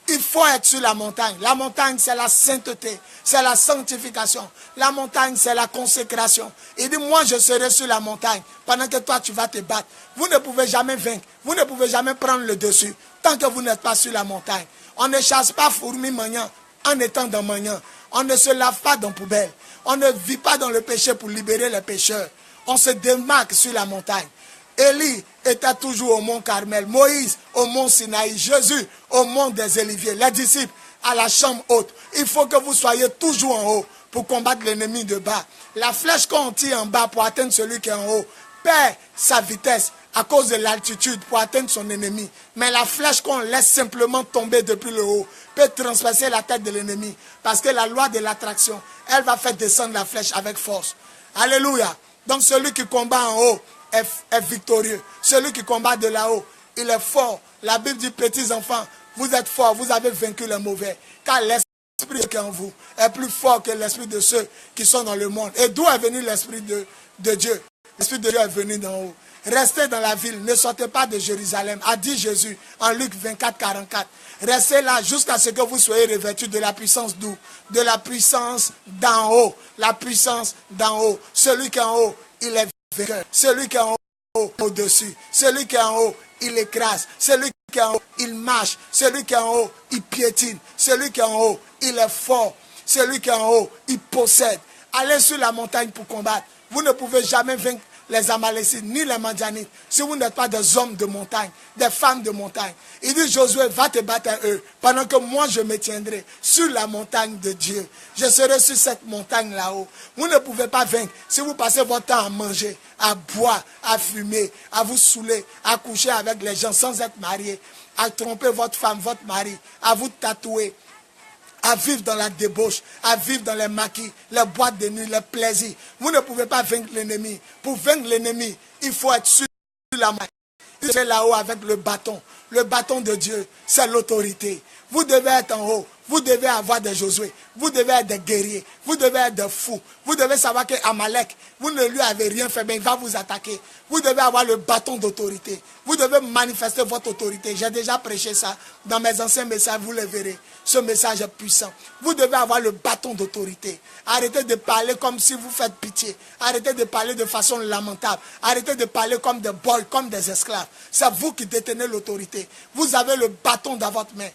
Il faut être sur la montagne. La montagne, c'est la sainteté, c'est la sanctification. La montagne, c'est la consécration. Il dit, moi, je serai sur la montagne pendant que toi, tu vas te battre. Vous ne pouvez jamais vaincre. Vous ne pouvez jamais prendre le dessus tant que vous n'êtes pas sur la montagne. On ne chasse pas fourmis maniant en étant dans maniant. On ne se lave pas dans poubelle. On ne vit pas dans le péché pour libérer les pécheurs. On se démarque sur la montagne. Élie était toujours au mont Carmel, Moïse au mont Sinaï, Jésus au mont des Oliviers, les disciples à la chambre haute. Il faut que vous soyez toujours en haut pour combattre l'ennemi de bas. La flèche qu'on tire en bas pour atteindre celui qui est en haut perd sa vitesse à cause de l'altitude pour atteindre son ennemi. Mais la flèche qu'on laisse simplement tomber depuis le haut peut transpercer la tête de l'ennemi. Parce que la loi de l'attraction, elle va faire descendre la flèche avec force. Alléluia. Donc celui qui combat en haut est victorieux. Celui qui combat de là-haut, il est fort. La Bible dit, petits enfants, Vous êtes fort, vous avez vaincu le mauvais. Car l'esprit qui est en vous est plus fort que l'esprit de ceux qui sont dans le monde. Et d'où est venu l'esprit de Dieu? L'esprit de Dieu est venu d'en haut. Restez dans la ville, ne sortez pas de Jérusalem, a dit Jésus en Luc 24, 44. Restez là jusqu'à ce que vous soyez revêtus de la puissance d'où? De la puissance d'en haut. La puissance d'en haut. Celui qui est en haut, il est vainqueur. Celui qui est en haut, au-dessus. Celui qui est en haut, il écrase. Celui qui est en haut, il marche. Celui qui est en haut, il piétine. Celui qui est en haut, il est fort. Celui qui est en haut, il possède. Allez sur la montagne pour combattre. Vous ne pouvez jamais vaincre les Amalécites, ni les Madianites, si vous n'êtes pas des hommes de montagne, des femmes de montagne. Il dit, Josué, va te battre à eux, pendant que moi je me tiendrai sur la montagne de Dieu. Je serai sur cette montagne là-haut. Vous ne pouvez pas vaincre si vous passez votre temps à manger, à boire, à fumer, à vous saouler, à coucher avec les gens sans être marié, à tromper votre femme, votre mari, à vous tatouer, à vivre dans la débauche, à vivre dans les maquis, les boîtes de nuit, les plaisirs. Vous ne pouvez pas vaincre l'ennemi. Pour vaincre l'ennemi, il faut être sur la main. Il est là-haut avec le bâton. Le bâton de Dieu, c'est l'autorité. Vous devez être en haut. Vous devez avoir des Josué. Vous devez être des guerriers. Vous devez être des fous. Vous devez savoir qu'Amalek, vous ne lui avez rien fait, mais il va vous attaquer. Vous devez avoir le bâton d'autorité. Vous devez manifester votre autorité. J'ai déjà prêché ça dans mes anciens messages, vous le verrez. Ce message est puissant. Vous devez avoir le bâton d'autorité. Arrêtez de parler comme si vous faites pitié. Arrêtez de parler de façon lamentable. Arrêtez de parler comme des bols, comme des esclaves. C'est vous qui détenez l'autorité. Vous avez le bâton dans votre main.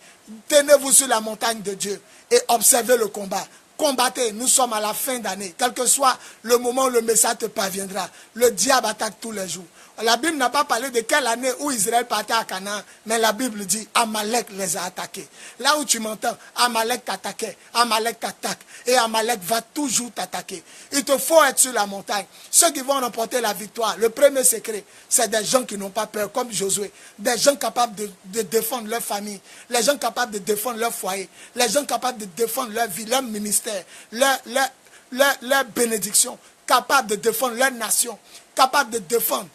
Tenez-vous sur la montagne de Dieu et observez le combat. Combattez, nous sommes à la fin d'année. Quel que soit le moment où le message te parviendra, le diable attaque tous les jours. La Bible n'a pas parlé de quelle année où Israël partait à Canaan, mais la Bible dit Amalek les a attaqués. Là où tu m'entends, Amalek t'attaquait, Amalek t'attaque, et Amalek va toujours t'attaquer. Il te faut être sur la montagne. Ceux qui vont remporter la victoire, le premier secret, c'est des gens qui n'ont pas peur, comme Josué, des gens capables de défendre leur famille, les gens capables de défendre leur foyer, les gens capables de défendre leur vie, leur ministère, leur bénédiction, capables de défendre leur nation, capables de défendre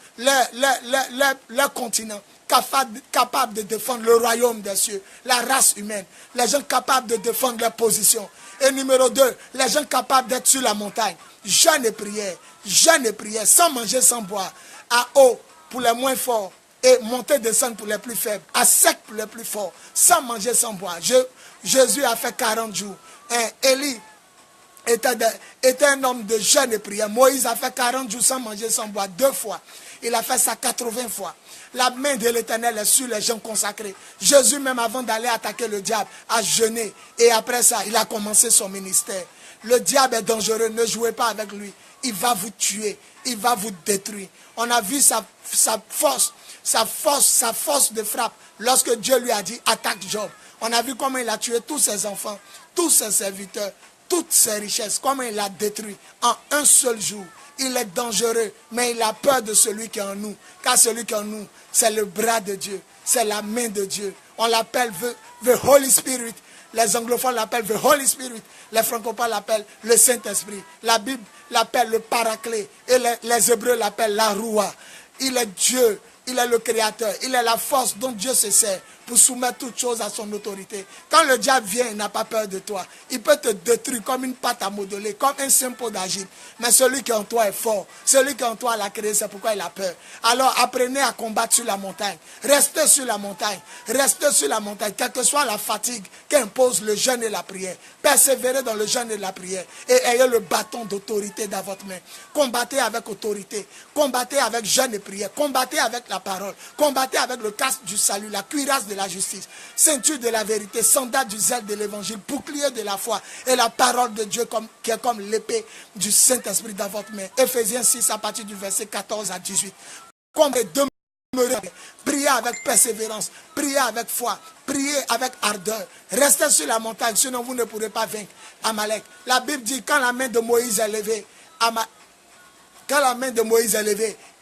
leur continent, capables de défendre le royaume des cieux, la race humaine, les gens capables de défendre leur position. Et numéro 2, les gens capables d'être sur la montagne, jeûne et prière, sans manger, sans boire, à eau pour les moins forts, et monter, descendre pour les plus faibles, à sec pour les plus forts, sans manger, sans boire. Jésus a fait 40 jours. Élie était un homme de jeûne et prière. Moïse a fait 40 jours sans manger, sans boire, 2 fois. Il a fait ça 80 fois. La main de l'Éternel est sur les gens consacrés. Jésus, même avant d'aller attaquer le diable, a jeûné. Et après ça, il a commencé son ministère. Le diable est dangereux, ne jouez pas avec lui. Il va vous tuer, il va vous détruire. On a vu sa force de frappe lorsque Dieu lui a dit attaque Job. On a vu comment il a tué tous ses enfants, tous ses serviteurs, toutes ses richesses, comment il l'a détruit en un seul jour. Il est dangereux, mais il a peur de celui qui est en nous. Car celui qui est en nous, c'est le bras de Dieu, c'est la main de Dieu. On l'appelle the Holy Spirit. Les anglophones l'appellent the Holy Spirit. Les francophones l'appellent le Saint-Esprit. La Bible l'appelle le Paraclet. Et les Hébreux l'appellent la Roua. Il est Dieu. Il est le Créateur. Il est la force dont Dieu se sert pour soumettre toutes choses à son autorité. Quand le diable vient, il n'a pas peur de toi. Il peut te détruire comme une pâte à modeler, comme un simple d'agile. Mais celui qui est en toi est fort. Celui qui est en toi l'a créé, c'est pourquoi il a peur. Alors apprenez à combattre sur la montagne. Restez sur la montagne. Restez sur la montagne. Quelle que soit la fatigue qu'impose le jeûne et la prière. Persévérez dans le jeûne et la prière. Et ayez le bâton d'autorité dans votre main. Combattez avec autorité. Combattez avec jeûne et prière. Combattez avec la parole. Combattez avec le casque du salut, la cuirasse de la justice, ceinture de la vérité, sandales du zèle de l'évangile, bouclier de la foi et la parole de Dieu qui est comme l'épée du Saint-Esprit dans votre main. Ephésiens 6 à partir du verset 14 à 18. Comme demeurez, priez avec persévérance, priez avec foi, priez avec ardeur. Restez sur la montagne, sinon vous ne pourrez pas vaincre Amalek. La Bible dit quand la main de Moïse est levée,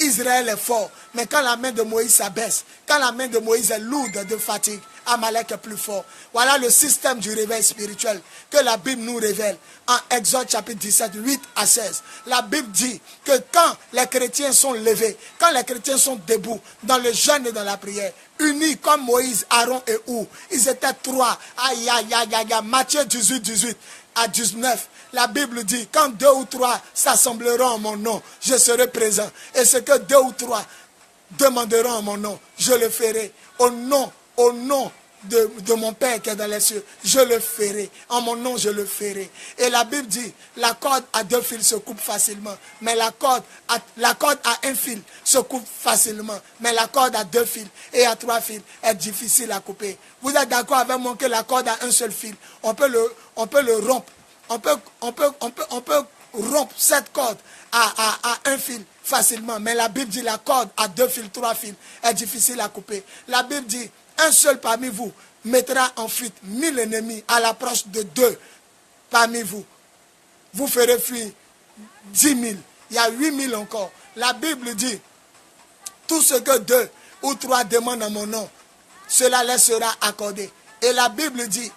Israël est fort. Mais quand la main de Moïse s'abaisse, quand la main de Moïse est lourde de fatigue, Amalek est plus fort. Voilà le système du réveil spirituel que la Bible nous révèle en Exode chapitre 17, 8 à 16. La Bible dit que quand les chrétiens sont levés, quand les chrétiens sont debout dans le jeûne et dans la prière, unis comme Moïse, Aaron et Hur, ils étaient 3. Aïe, aïe, aïe, aïe, aïe. Matthieu 18, 18 à 19. La Bible dit, quand 2 ou 3 s'assembleront en mon nom, je serai présent. Et ce que 2 ou 3 demanderont en mon nom, je le ferai. Au nom de mon Père qui est dans les cieux, je le ferai. En mon nom, je le ferai. Et la Bible dit, la corde à 2 fils se coupe facilement, mais la corde à un fil se coupe facilement, mais la corde à 2 fils et à 3 fils est difficile à couper. Vous êtes d'accord avec moi que la corde à un seul fil, on peut le rompre. On peut rompre cette corde à un fil facilement, mais la Bible dit la corde à 2 fils, 3 fils est difficile à couper. La Bible dit, un seul parmi vous mettra en fuite 1000 ennemis à l'approche de 2 parmi vous. Vous ferez fuir 10 000. Il y a 8 000 encore. La Bible dit, tout ce que 2 ou 3 demandent en mon nom, cela leur sera accordé. Et la Bible dit,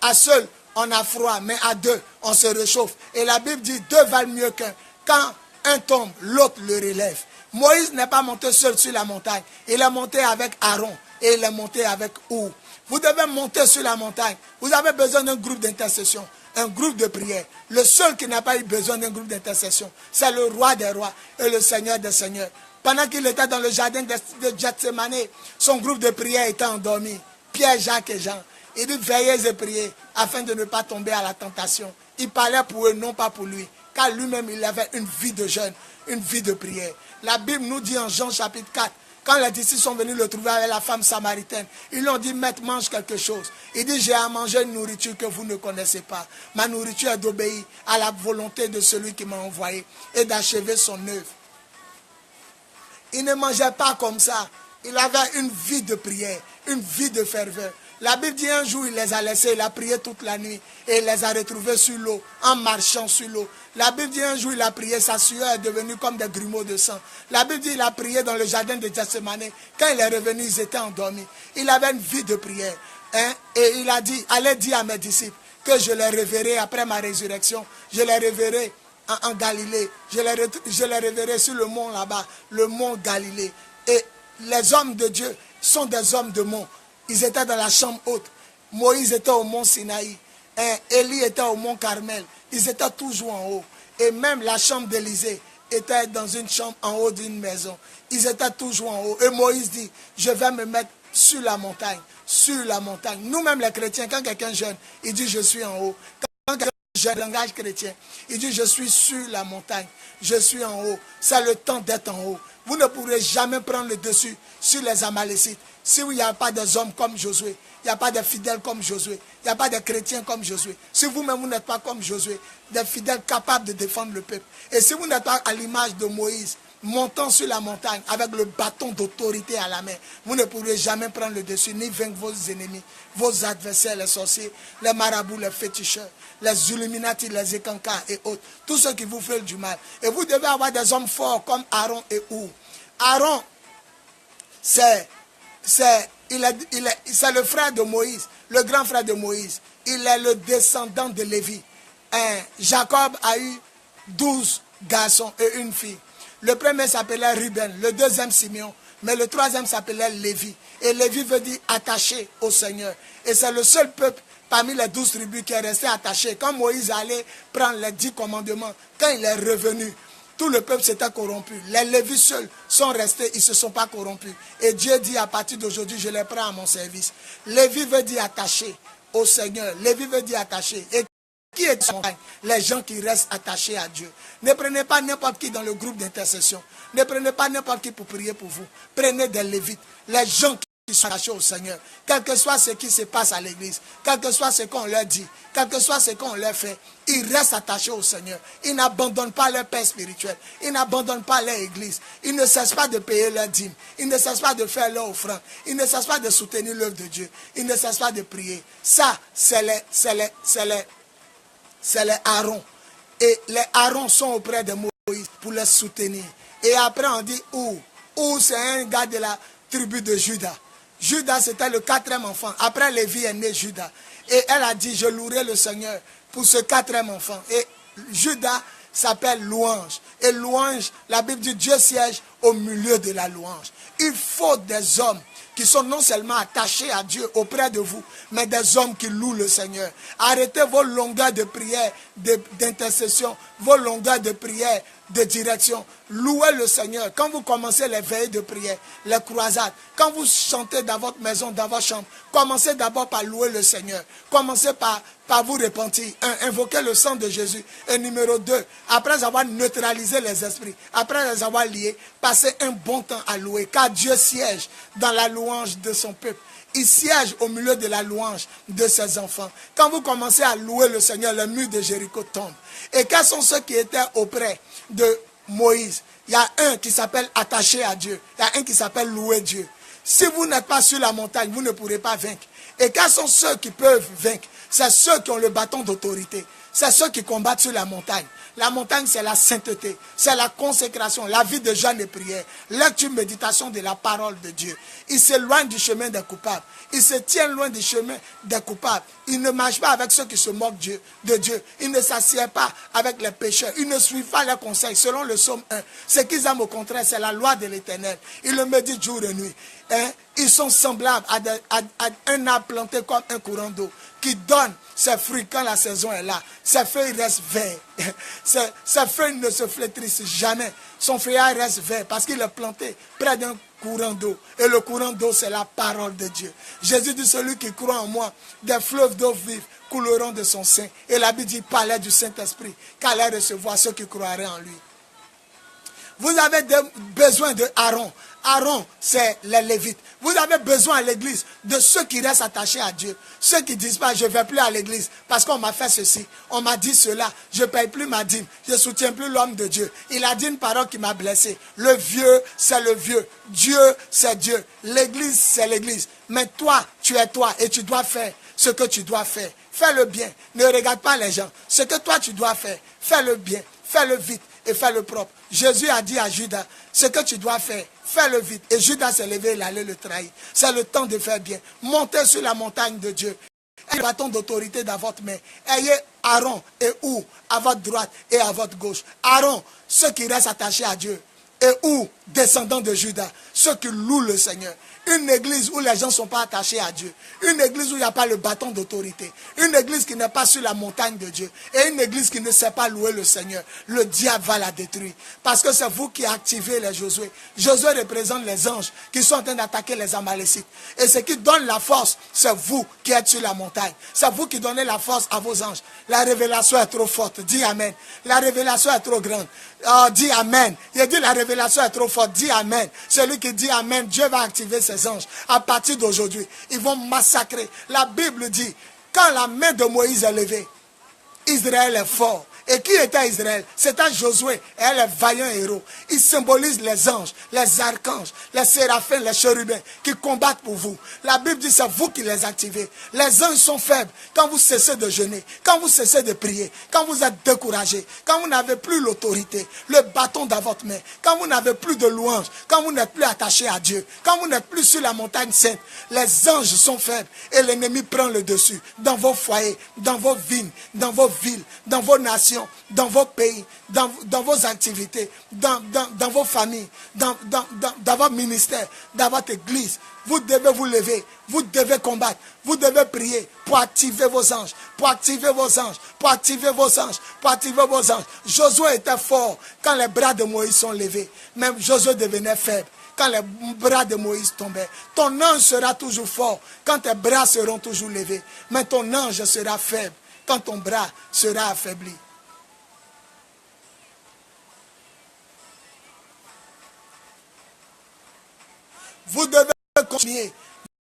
à seul on a froid, mais à 2 on se réchauffe. Et la Bible dit, 2 valent mieux qu'un. Quand un tombe, l'autre le relève. Moïse n'est pas monté seul sur la montagne. Il est monté avec Aaron et il est monté avec Hur. Vous devez monter sur la montagne. Vous avez besoin d'un groupe d'intercession, un groupe de prière. Le seul qui n'a pas eu besoin d'un groupe d'intercession, c'est le roi des rois et le seigneur des seigneurs. Pendant qu'il était dans le jardin de Gethsémane, son groupe de prière était endormi. Pierre, Jacques et Jean. Il dit, veillez et priez afin de ne pas tomber à la tentation. Il parlait pour eux, non pas pour lui. Car lui-même, il avait une vie de jeûne, une vie de prière. La Bible nous dit en Jean chapitre 4, quand les disciples sont venus le trouver avec la femme samaritaine, ils lui ont dit, maître, mange quelque chose. Il dit, j'ai à manger une nourriture que vous ne connaissez pas. Ma nourriture est d'obéir à la volonté de celui qui m'a envoyé et d'achever son œuvre. Il ne mangeait pas comme ça. Il avait une vie de prière, une vie de ferveur. La Bible dit un jour, il les a laissés, il a prié toute la nuit et il les a retrouvés sur l'eau, en marchant sur l'eau. La Bible dit un jour, il a prié, sa sueur est devenue comme des grumeaux de sang. La Bible dit il a prié dans le jardin de Gethsémane. Quand il est revenu, ils étaient endormis. Il avait une vie de prière. Et il a dit, allez dire à mes disciples que je les reverrai après ma résurrection. Je les reverrai en Galilée. Je les reverrai sur le mont là-bas, le mont Galilée. Et les hommes de Dieu sont des hommes de mont. Ils étaient dans la chambre haute. Moïse était au mont Sinaï. Élie était au mont Carmel. Ils étaient toujours en haut. Et même la chambre d'Élysée était dans une chambre en haut d'une maison. Ils étaient toujours en haut. Et Moïse dit, je vais me mettre sur la montagne. Sur la montagne. Nous-mêmes les chrétiens, quand quelqu'un jeûne, il dit, je suis en haut. Quand quelqu'un jeûne, langage chrétien, il dit, je suis sur la montagne. Je suis en haut. C'est le temps d'être en haut. Vous ne pourrez jamais prendre le dessus sur les Amalécites. Si il n'y a pas des hommes comme Josué, il n'y a pas de fidèles comme Josué, il n'y a pas de chrétiens comme Josué. Si vous-même vous n'êtes pas comme Josué, des fidèles capables de défendre le peuple. Et si vous n'êtes pas à l'image de Moïse, montant sur la montagne avec le bâton d'autorité à la main, vous ne pourrez jamais prendre le dessus, ni vaincre vos ennemis, vos adversaires, les sorciers, les marabouts, les féticheurs, les Illuminati, les Ekankars et autres. Tous ceux qui vous font du mal. Et vous devez avoir des hommes forts comme Aaron et Hur. Aaron, c'est le frère de Moïse, le grand frère de Moïse. Il est le descendant de Lévi. Jacob a eu 12 garçons et une fille. Le premier s'appelait Ruben, le deuxième Simeon, mais le troisième s'appelait Lévi. Et Lévi veut dire attaché au Seigneur. Et c'est le seul peuple parmi les 12 tribus qui est resté attaché. Quand Moïse allait prendre les 10 commandements, quand il est revenu, tout le peuple s'était corrompu. Les Lévites seuls sont restés, ils ne se sont pas corrompus. Et Dieu dit à partir d'aujourd'hui, je les prends à mon service. Lévi veut dire attaché au Seigneur. Lévi veut dire attaché. Et qui est dans les gens qui restent attachés à Dieu. Ne prenez pas n'importe qui dans le groupe d'intercession. Ne prenez pas n'importe qui pour prier pour vous. Prenez des Lévites. Les gens qui sont attachés au Seigneur. Quel que soit ce qui se passe à l'église, quel que soit ce qu'on leur dit, quel que soit ce qu'on leur fait, ils restent attachés au Seigneur. Ils n'abandonnent pas leur père spirituel. Ils n'abandonnent pas leur église. Ils ne cessent pas de payer leur dîme. Ils ne cessent pas de faire leur offrande. Ils ne cessent pas de soutenir l'œuvre de Dieu. Ils ne cessent pas de prier. Ça, c'est les Aaron. Et les Aaron sont auprès de Moïse pour les soutenir. Et après on dit Hur. Hur, c'est un gars de la tribu de Juda. Judas, c'était le 4e enfant. Après Lévi est né Judas. Et elle a dit, je louerai le Seigneur pour ce 4e enfant. Et Judas s'appelle louange. Et louange, la Bible dit, Dieu siège au milieu de la louange. Il faut des hommes qui sont non seulement attachés à Dieu auprès de vous, mais des hommes qui louent le Seigneur. Arrêtez vos longueurs de prière, d'intercession, vos longueurs de prière, de direction. Louez le Seigneur. Quand vous commencez les veillées de prière, les croisades, quand vous chantez dans votre maison, dans votre chambre, commencez d'abord par louer le Seigneur. Commencez par vous repentir. Invoquez le sang de Jésus. Et numéro 2, après avoir neutralisé les esprits, après les avoir liés, passez un bon temps à louer. Car Dieu siège dans la louange de son peuple. Il siège au milieu de la louange de ses enfants. Quand vous commencez à louer le Seigneur, le mur de Jéricho tombe. Et quels sont ceux qui étaient auprès de Moïse? Il y a un qui s'appelle attaché à Dieu. Il y a un qui s'appelle louer Dieu. Si vous n'êtes pas sur la montagne, vous ne pourrez pas vaincre. Et quels sont ceux qui peuvent vaincre? C'est ceux qui ont le bâton d'autorité. C'est ceux qui combattent sur la montagne. La montagne, c'est la sainteté, c'est la consécration, la vie de jeûne et prière, lecture, méditation de la parole de Dieu. Il s'éloigne du chemin des coupables. Il se tient loin du chemin des coupables. Il ne marche pas avec ceux qui se moquent de Dieu. Il ne s'assied pas avec les pécheurs. Il ne suit pas leurs conseils. Selon le psaume 1, ce qu'ils aiment au contraire, c'est la loi de l'Éternel. Il le médite jour et nuit. Ils sont semblables à un arbre planté comme un courant d'eau qui donne ses fruits quand la saison est là. Ses feuilles restent vertes. Ses feuilles ne se flétrissent jamais. Son feuillage reste vert parce qu'il est planté près d'un courant d'eau. Et le courant d'eau, c'est la parole de Dieu. Jésus dit, celui qui croit en moi, des fleuves d'eau vive couleront de son sein. Et la Bible dit, parlait du Saint-Esprit, qu'allait recevoir ceux qui croiraient en lui. Vous avez besoin de Aaron. Aaron, c'est les Lévites. Vous avez besoin à l'église de ceux qui restent attachés à Dieu. Ceux qui disent pas, je ne vais plus à l'église parce qu'on m'a fait ceci, on m'a dit cela, je ne paye plus ma dîme, je ne soutiens plus l'homme de Dieu. Il a dit une parole qui m'a blessé. Le vieux, c'est le vieux. Dieu, c'est Dieu. L'église, c'est l'église. Mais toi, tu es toi et tu dois faire ce que tu dois faire. Fais le bien. Ne regarde pas les gens. Ce que toi, tu dois faire, fais le bien, fais-le vite et fais le propre. Jésus a dit à Judas, ce que tu dois faire, fais-le vite. Et Judas s'est levé, il allait le trahir. C'est le temps de faire bien. Montez sur la montagne de Dieu. Ayez le bâton d'autorité dans votre main. Ayez Aaron et Hur à votre droite et à votre gauche. Aaron, ceux qui restent attachés à Dieu. Et Hur, descendant de Judas, ceux qui louent le Seigneur. Une église où les gens ne sont pas attachés à Dieu. Une église où il n'y a pas le bâton d'autorité. Une église qui n'est pas sur la montagne de Dieu. Et une église qui ne sait pas louer le Seigneur. Le diable va la détruire. Parce que c'est vous qui activez les Josué. Josué représente les anges qui sont en train d'attaquer les Amalécites. Et ce qui donne la force, c'est vous qui êtes sur la montagne. C'est vous qui donnez la force à vos anges. La révélation est trop forte. Dis Amen. La révélation est trop grande. Oh, dis Amen. Il dit la révélation est trop forte. Dis Amen. Celui qui dit Amen, Dieu va activer ses anges. À partir d'aujourd'hui, ils vont massacrer. La Bible dit, quand la main de Moïse est levée, Israël est fort. Et qui était Israël? C'était Josué et les vaillants héros. Ils symbolisent les anges, les archanges, les séraphins, les chérubins qui combattent pour vous. La Bible dit c'est vous qui les activez. Les anges sont faibles quand vous cessez de jeûner, quand vous cessez de prier, quand vous êtes découragé, quand vous n'avez plus l'autorité, le bâton dans votre main, quand vous n'avez plus de louange, quand vous n'êtes plus attaché à Dieu, quand vous n'êtes plus sur la montagne sainte. Les anges sont faibles et l'ennemi prend le dessus dans vos foyers, dans vos vignes, dans vos villes, dans vos nations, dans vos pays, dans vos activités, dans vos familles, dans votre ministère, dans votre église. Vous devez vous lever, vous devez combattre, vous devez prier pour activer vos anges, pour activer vos anges, pour activer vos anges, pour activer vos anges. Josué était fort quand les bras de Moïse sont levés. Même Josué devenait faible quand les bras de Moïse tombaient. Ton ange sera toujours fort quand tes bras seront toujours levés. Mais ton ange sera faible quand ton bras sera affaibli. Vous devez continuer.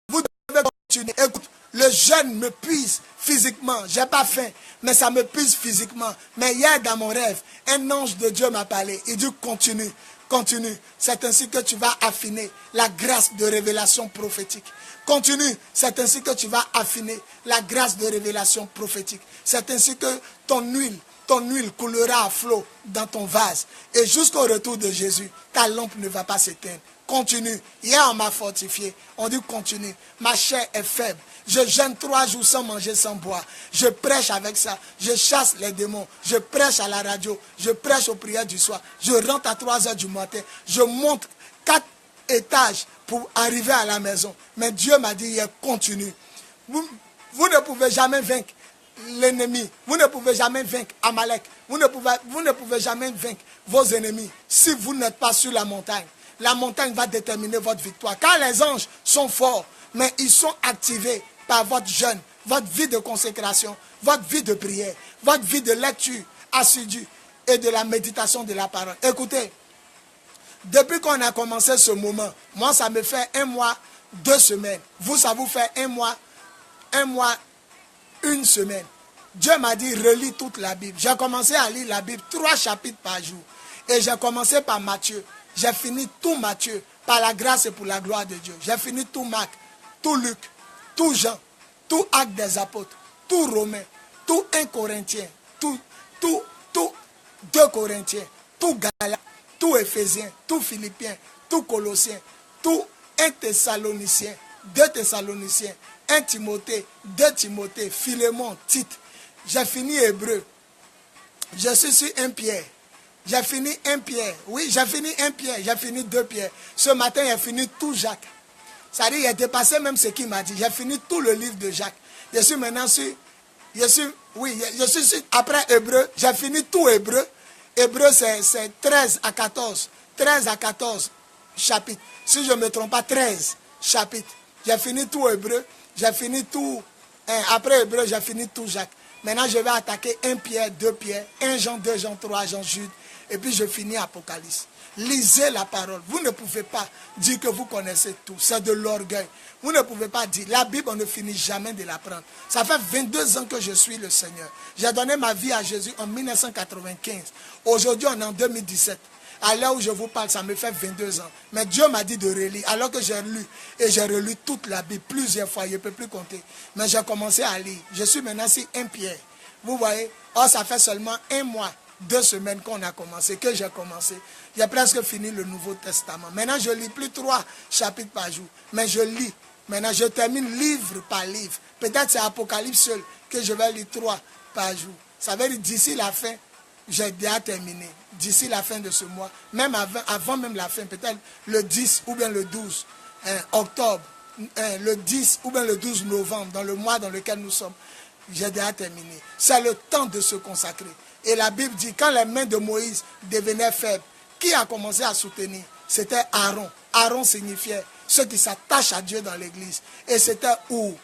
Vous devez continuer. Écoute, le jeûne me puise physiquement. J'ai pas faim, mais ça me puise physiquement. Mais hier, dans mon rêve, un ange de Dieu m'a parlé. Il dit, continue, continue. C'est ainsi que tu vas affiner la grâce de révélation prophétique. Continue. C'est ainsi que tu vas affiner la grâce de révélation prophétique. C'est ainsi que ton huile coulera à flot dans ton vase. Et jusqu'au retour de Jésus, ta lampe ne va pas s'éteindre. continue. Hier, on m'a fortifié. On dit continue. Ma chair est faible. Je jeûne 3 jours sans manger, sans boire. Je prêche avec ça. Je chasse les démons. Je prêche à la radio. Je prêche aux prières du soir. Je rentre à 3 heures du matin. Je monte 4 étages pour arriver à la maison. Mais Dieu m'a dit, il continue. Vous ne pouvez jamais vaincre l'ennemi. Vous ne pouvez jamais vaincre Amalek. Vous ne pouvez jamais vaincre vos ennemis si vous n'êtes pas sur la montagne. La montagne va déterminer votre victoire. Car les anges sont forts, mais ils sont activés par votre jeûne, votre vie de consécration, votre vie de prière, votre vie de lecture assidue et de la méditation de la parole. Écoutez, depuis qu'on a commencé ce moment, moi ça me fait 1 mois, 2 semaines. Vous, ça vous fait 1 mois, 1 semaine. Dieu m'a dit, relis toute la Bible. J'ai commencé à lire la Bible 3 chapitres par jour. Et j'ai commencé par Matthieu. J'ai fini tout Matthieu, par la grâce et pour la gloire de Dieu. J'ai fini tout Marc, tout Luc, tout Jean, tout Actes des Apôtres, tout Romains, tout 1 Corinthiens, tout 2 Corinthiens, tout Galates, tout Éphésiens, tout Philippiens, tout Colossiens, tout 1 Thessaloniciens, 2 Thessaloniciens, 1 Timothée, 2 Timothée, Philémon, Tite. J'ai fini Hébreu. Je suis sur 1 Pierre. J'ai fini 1 Pierre. Oui, j'ai fini 1 Pierre. J'ai fini 2 Pierre. Ce matin, j'ai fini tout Jacques. C'est-à-dire, j'ai dépassé même ce qu'il m'a dit. J'ai fini tout le livre de Jacques. Je suis maintenant sur... Je suis sur... Après Hébreu, j'ai fini tout Hébreu. Hébreu, c'est 13 à 14. 13 à 14 chapitres. Si je ne me trompe pas, 13 chapitres. J'ai fini tout Hébreu. J'ai fini tout... Après Hébreu, j'ai fini tout Jacques. Maintenant, je vais attaquer 1 Pierre, 2 Pierre, 1 Jean, 2 Jean, 3 Jean, Jude. Et puis, je finis Apocalypse. Lisez la parole. Vous ne pouvez pas dire que vous connaissez tout. C'est de l'orgueil. Vous ne pouvez pas dire. La Bible, on ne finit jamais de l'apprendre. Ça fait 22 ans que je suis le Seigneur. J'ai donné ma vie à Jésus en 1995. Aujourd'hui, on est en 2017. À l'heure où je vous parle, ça me fait 22 ans. Mais Dieu m'a dit de relire. Alors que j'ai lu, et j'ai relu toute la Bible plusieurs fois, je ne peux plus compter. Mais j'ai commencé à lire. Je suis maintenant sur 1 Pierre. Vous voyez, ça fait seulement 1 mois, 2 semaines qu'on a commencé, que j'ai commencé. J'ai presque fini le Nouveau Testament. Maintenant, je lis plus 3 chapitres par jour. Mais je lis. Maintenant, je termine livre par livre. Peut-être c'est Apocalypse seul que je vais lire 3 par jour. Ça veut dire d'ici la fin, j'ai déjà terminé. D'ici la fin de ce mois, même avant même la fin, peut-être le 10 ou bien le 12 octobre, le 10 ou bien le 12 novembre, dans le mois dans lequel nous sommes, j'ai déjà terminé. C'est le temps de se consacrer. Et la Bible dit, quand les mains de Moïse devenaient faibles, qui a commencé à soutenir? C'était Aaron. Aaron signifiait ceux qui s'attachent à Dieu dans l'église. Et c'était Our.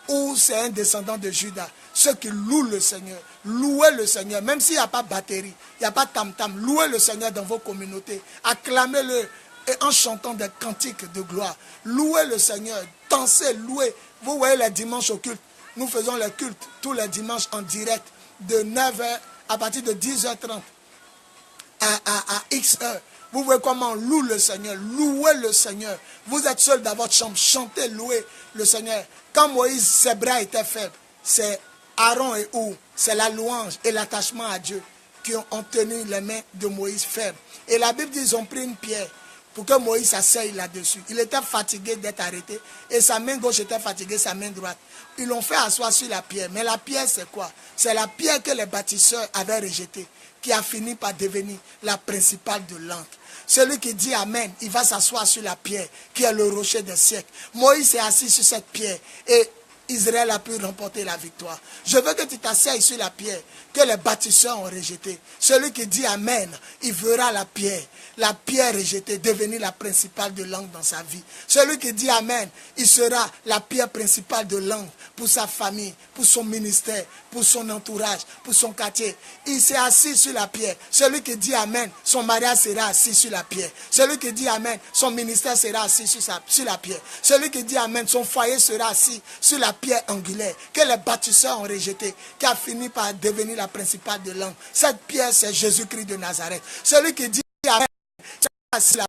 Our, c'est un descendant de Judas. Ceux qui louent le Seigneur. Louez le Seigneur. Même s'il n'y a pas de batterie, il n'y a pas de tam-tam. Louez le Seigneur dans vos communautés. Acclamez-le et en chantant des cantiques de gloire. Louez le Seigneur. Dansez, louez. Vous voyez les dimanches au culte. Nous faisons le culte tous les dimanches en direct de 9h à partir de 10h30 à X heures. Vous voyez comment on loue le Seigneur. Louez le Seigneur. Vous êtes seul dans votre chambre. Chantez, louez le Seigneur. Quand Moïse, ses bras étaient faibles, c'est Aaron et Our. C'est la louange et l'attachement à Dieu qui ont tenu les mains de Moïse faibles. Et la Bible dit qu'ils ont pris une pierre pour que Moïse s'asseye là-dessus. Il était fatigué d'être arrêté. Et sa main gauche était fatiguée, sa main droite. Ils l'ont fait asseoir sur la pierre. Mais la pierre, c'est quoi? C'est la pierre que les bâtisseurs avaient rejetée, qui a fini par devenir la principale de l'encre. Celui qui dit Amen, il va s'asseoir sur la pierre, qui est le rocher des siècles. Moïse s'est assis sur cette pierre et Israël a pu remporter la victoire. Je veux que tu t'asseyes sur la pierre que les bâtisseurs ont rejetée. Celui qui dit Amen, il verra la pierre rejetée, devenir la principale de l'angle dans sa vie. Celui qui dit Amen, il sera la pierre principale de l'angle pour sa famille, pour son ministère, pour son entourage, pour son quartier. Il s'est assis sur la pierre. Celui qui dit Amen, son mariage sera assis sur la pierre. Celui qui dit Amen, son ministère sera assis sur la pierre. Celui qui dit Amen, son foyer sera assis sur la pierre angulaire que les bâtisseurs ont rejetée, qui a fini par devenir la principale de l'angle. Cette pierre, c'est Jésus-Christ de Nazareth. Celui qui dit Amen, sur la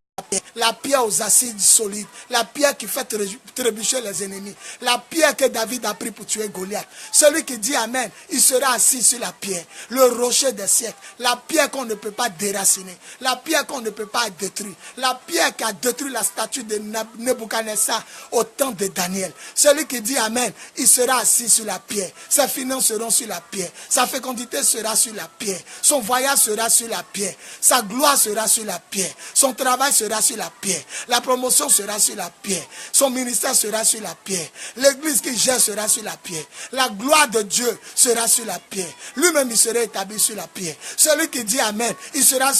la pierre aux acides solides, la pierre qui fait trébucher les ennemis, la pierre que David a pris pour tuer Goliath. Celui qui dit Amen, il sera assis sur la pierre, le rocher des siècles, la pierre qu'on ne peut pas déraciner, la pierre qu'on ne peut pas détruire, la pierre qui a détruit la statue de Nebuchadnezzar au temps de Daniel. Celui qui dit Amen, il sera assis sur la pierre, ses finances seront sur la pierre, sa fécondité sera sur la pierre, son voyage sera sur la pierre, sa gloire sera sur la pierre, son travail sera sur la pierre, la promotion sera sur la pierre, son ministère sera sur la pierre, l'église qui gère sera sur la pierre, la gloire de Dieu sera sur la pierre, lui-même il sera établi sur la pierre. Celui qui dit Amen, il sera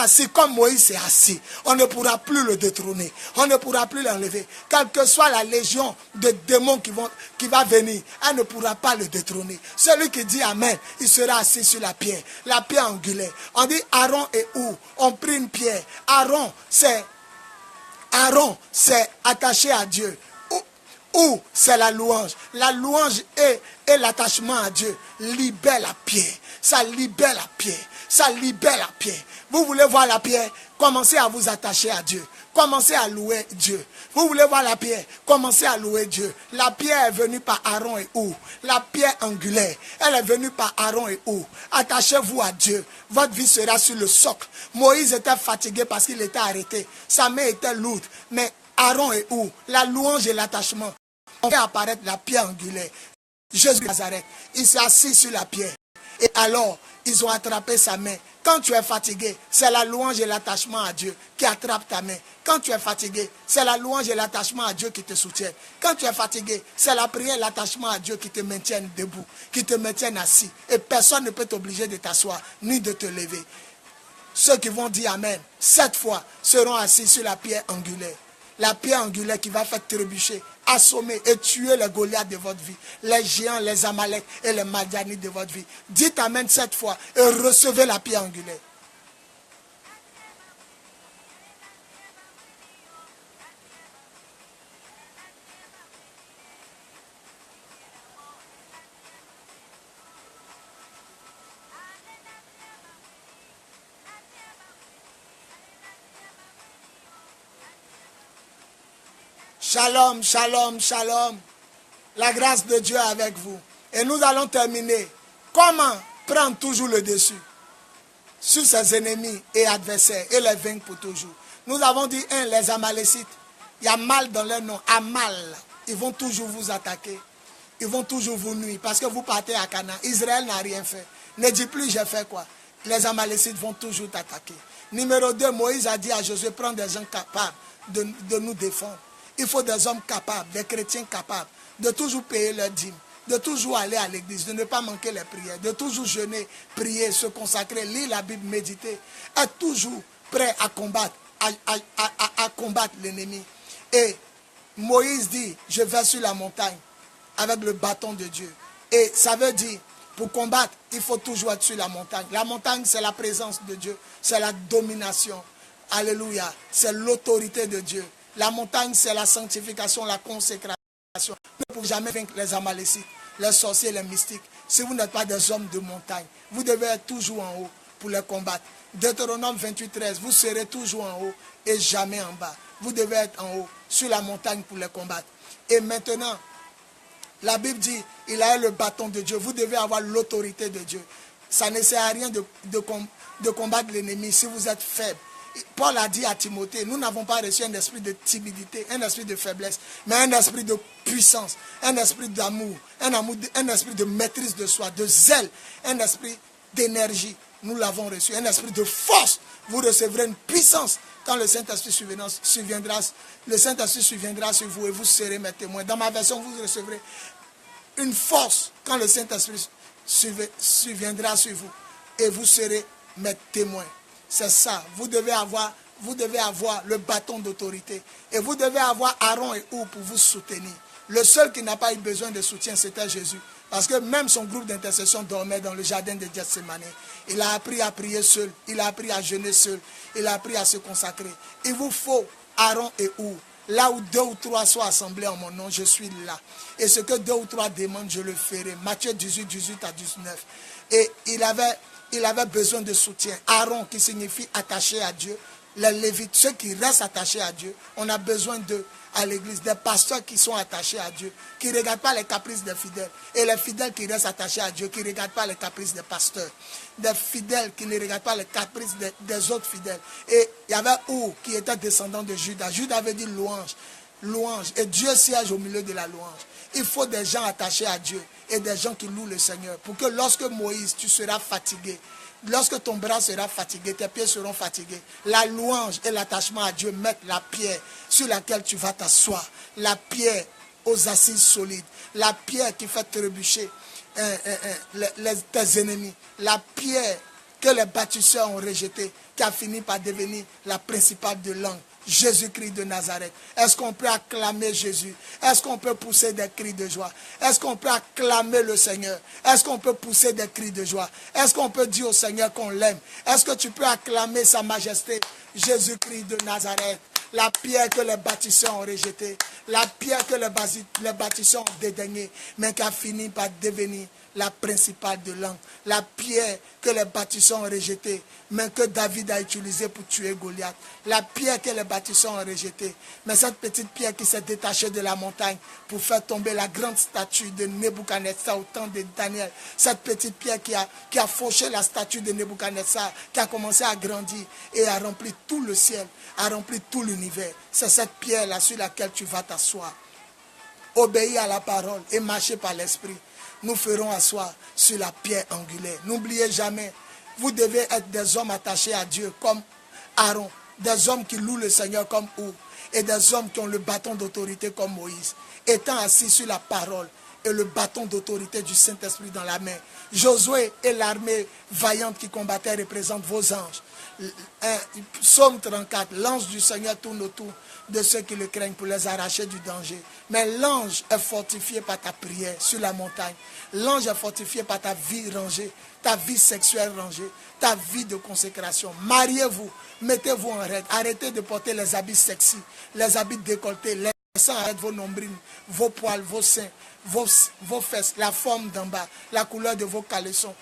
assis comme Moïse s'est assis. On ne pourra plus le détrôner, on ne pourra plus l'enlever, quelle que soit la légion de démons qui va venir, elle ne pourra pas le détrôner. Celui qui dit Amen, il sera assis sur la pierre angulaire. On dit Aaron et Hur ont pris une pierre. Aaron c'est attaché à Dieu. Hur c'est la louange. La louange et l'attachement à Dieu libère la pierre. Ça libère la pierre. Ça libère la pierre. Vous voulez voir la pierre? Commencez à vous attacher à Dieu. Commencez à louer Dieu. Vous voulez voir la pierre? Commencez à louer Dieu. La pierre est venue par Aaron et Hur. La pierre angulaire, elle est venue par Aaron et Hur. Attachez-vous à Dieu. Votre vie sera sur le socle. Moïse était fatigué parce qu'il était arrêté. Sa main était lourde. Mais Aaron et Hur, la louange et l'attachement, on fait apparaître la pierre angulaire. Jésus de Nazareth, il s'est assis sur la pierre. Et alors, ils ont attrapé sa main. Quand tu es fatigué, c'est la louange et l'attachement à Dieu qui attrape ta main. Quand tu es fatigué, c'est la louange et l'attachement à Dieu qui te soutiennent. Quand tu es fatigué, c'est la prière et l'attachement à Dieu qui te maintiennent debout, qui te maintiennent assis. Et personne ne peut t'obliger de t'asseoir, ni de te lever. Ceux qui vont dire Amen, 7 fois, seront assis sur la pierre angulaire. La pierre angulaire qui va faire trébucher, assommer et tuer les Goliaths de votre vie, les géants, les Amalek et les Madianites de votre vie. Dites Amen 7 fois et recevez la pierre angulaire. Shalom, shalom, shalom. La grâce de Dieu est avec vous. Et nous allons terminer. Comment prendre toujours le dessus sur ses ennemis et adversaires et les vaincre pour toujours. Nous avons dit, les Amalécites. Il y a mal dans leur nom. Amal. Ils vont toujours vous attaquer. Ils vont toujours vous nuire parce que vous partez à Canaan. Israël n'a rien fait. Ne dis plus, j'ai fait quoi. Les Amalécites vont toujours t'attaquer. Numéro 2, Moïse a dit à Josué, prends des gens capables de nous défendre. Il faut des hommes capables, des chrétiens capables, de toujours payer leurs dîmes, de toujours aller à l'église, de ne pas manquer les prières, de toujours jeûner, prier, se consacrer, lire la Bible, méditer, être toujours prêt à combattre, à combattre l'ennemi. Et Moïse dit, je vais sur la montagne avec le bâton de Dieu. Et ça veut dire, pour combattre, il faut toujours être sur la montagne. La montagne, c'est la présence de Dieu, c'est la domination. Alléluia, c'est l'autorité de Dieu. La montagne, c'est la sanctification, la consécration. Vous ne pouvez jamais vaincre les Amalécites, les sorciers, les mystiques, si vous n'êtes pas des hommes de montagne. Vous devez être toujours en haut pour les combattre. Deutéronome 28, 13, vous serez toujours en haut et jamais en bas. Vous devez être en haut, sur la montagne pour les combattre. Et maintenant, la Bible dit, il a le bâton de Dieu. Vous devez avoir l'autorité de Dieu. Ça ne sert à rien de combattre l'ennemi si vous êtes faible. Paul a dit à Timothée, nous n'avons pas reçu un esprit de timidité, un esprit de faiblesse, mais un esprit de puissance, un esprit d'amour, un esprit de maîtrise de soi, de zèle, un esprit d'énergie. Nous l'avons reçu, un esprit de force. Vous recevrez une puissance quand le Saint-Esprit surviendra. Le Saint-Esprit surviendra sur vous et vous serez mes témoins. Dans ma version, vous recevrez une force quand le Saint-Esprit surviendra sur vous et vous serez mes témoins. C'est ça, vous devez avoir le bâton d'autorité. Et vous devez avoir Aaron et Hur pour vous soutenir. Le seul qui n'a pas eu besoin de soutien, c'était Jésus. Parce que même son groupe d'intercession dormait dans le jardin de Gethsémane. Il a appris à prier seul, il a appris à jeûner seul, il a appris à se consacrer. Il vous faut Aaron et Hur. Là où 2 ou 3 soient assemblés en mon nom, je suis là. Et ce que 2 ou 3 demandent, je le ferai. Matthieu 18, 18 à 19. Et il avait besoin de soutien. Aaron, qui signifie attaché à Dieu, les lévites, ceux qui restent attachés à Dieu. On a besoin d'eux à l'église, des pasteurs qui sont attachés à Dieu, qui ne regardent pas les caprices des fidèles. Et les fidèles qui restent attachés à Dieu, qui ne regardent pas les caprices des pasteurs. Des fidèles qui ne regardent pas les caprices des autres fidèles. Et il y avait Our qui était descendant de Judas. Judas avait dit louange. Louange. Et Dieu siège au milieu de la louange. Il faut des gens attachés à Dieu et des gens qui louent le Seigneur. Pour que lorsque Moïse, tu seras fatigué, lorsque ton bras sera fatigué, tes pieds seront fatigués, la louange et l'attachement à Dieu mettent la pierre sur laquelle tu vas t'asseoir. La pierre aux assises solides. La pierre qui fait trébucher tes ennemis. La pierre que les bâtisseurs ont rejetée, qui a fini par devenir la principale de langue. Jésus-Christ de Nazareth. Est-ce qu'on peut acclamer Jésus? Est-ce qu'on peut pousser des cris de joie? Est-ce qu'on peut acclamer le Seigneur? Est-ce qu'on peut pousser des cris de joie? Est-ce qu'on peut dire au Seigneur qu'on l'aime? Est-ce que tu peux acclamer sa majesté? Jésus-Christ de Nazareth. La pierre que les bâtisseurs ont rejetée. La pierre que les bâtisseurs ont dédaignée, mais qui a fini par devenir la principale de langue. La pierre que les bâtisseurs ont rejetée, mais que David a utilisée pour tuer Goliath. La pierre que les bâtisseurs ont rejetée, mais cette petite pierre qui s'est détachée de la montagne pour faire tomber la grande statue de Nebuchadnezzar au temps de Daniel. Cette petite pierre qui a fauché la statue de Nebuchadnezzar, qui a commencé à grandir et a rempli tout le ciel, a rempli tout l'univers. C'est cette pierre-là sur laquelle tu vas t'asseoir. Obéis à la parole et marchez par l'esprit. Nous ferons asseoir sur la pierre angulaire. N'oubliez jamais, vous devez être des hommes attachés à Dieu comme Aaron, des hommes qui louent le Seigneur comme Our, et des hommes qui ont le bâton d'autorité comme Moïse, étant assis sur la parole et le bâton d'autorité du Saint-Esprit dans la main. Josué et l'armée vaillante qui combattait représentent vos anges. Psaume 34, l'ange du Seigneur tourne autour de ceux qui le craignent pour les arracher du danger. Mais l'ange est fortifié par ta prière sur la montagne. L'ange est fortifié par ta vie rangée, ta vie sexuelle rangée, ta vie de consécration. Mariez-vous, mettez-vous en règle. Arrêtez de porter les habits sexy, les habits décolletés, laissez en règle vos nombrils, vos poils, vos seins, vos fesses, la forme d'en bas, la couleur de vos caleçons.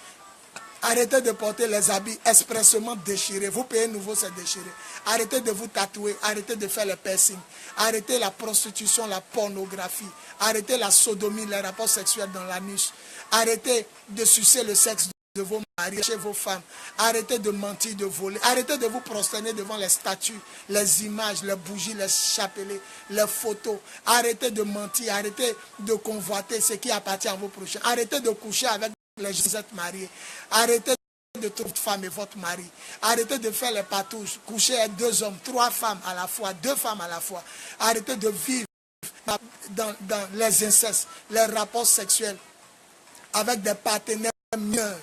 Arrêtez de porter les habits expressément déchirés. Vous payez nouveau, c'est déchiré. Arrêtez de vous tatouer. Arrêtez de faire les piercings. Arrêtez la prostitution, la pornographie. Arrêtez la sodomie, les rapports sexuels dans l'anus. Arrêtez de sucer le sexe de vos maris, chez vos femmes. Arrêtez de mentir, de voler. Arrêtez de vous prosterner devant les statues, les images, les bougies, les chapelets, les photos. Arrêtez de mentir. Arrêtez de convoiter ce qui appartient à vos prochains. Arrêtez de coucher avec les gens qui sont mariés. Arrêtez de trouver votre femme et votre mari. Arrêtez de faire les patouches. Coucher avec 2 hommes, 3 femmes à la fois, 2 femmes à la fois. Arrêtez de vivre dans les incestes, les rapports sexuels avec des partenaires mineurs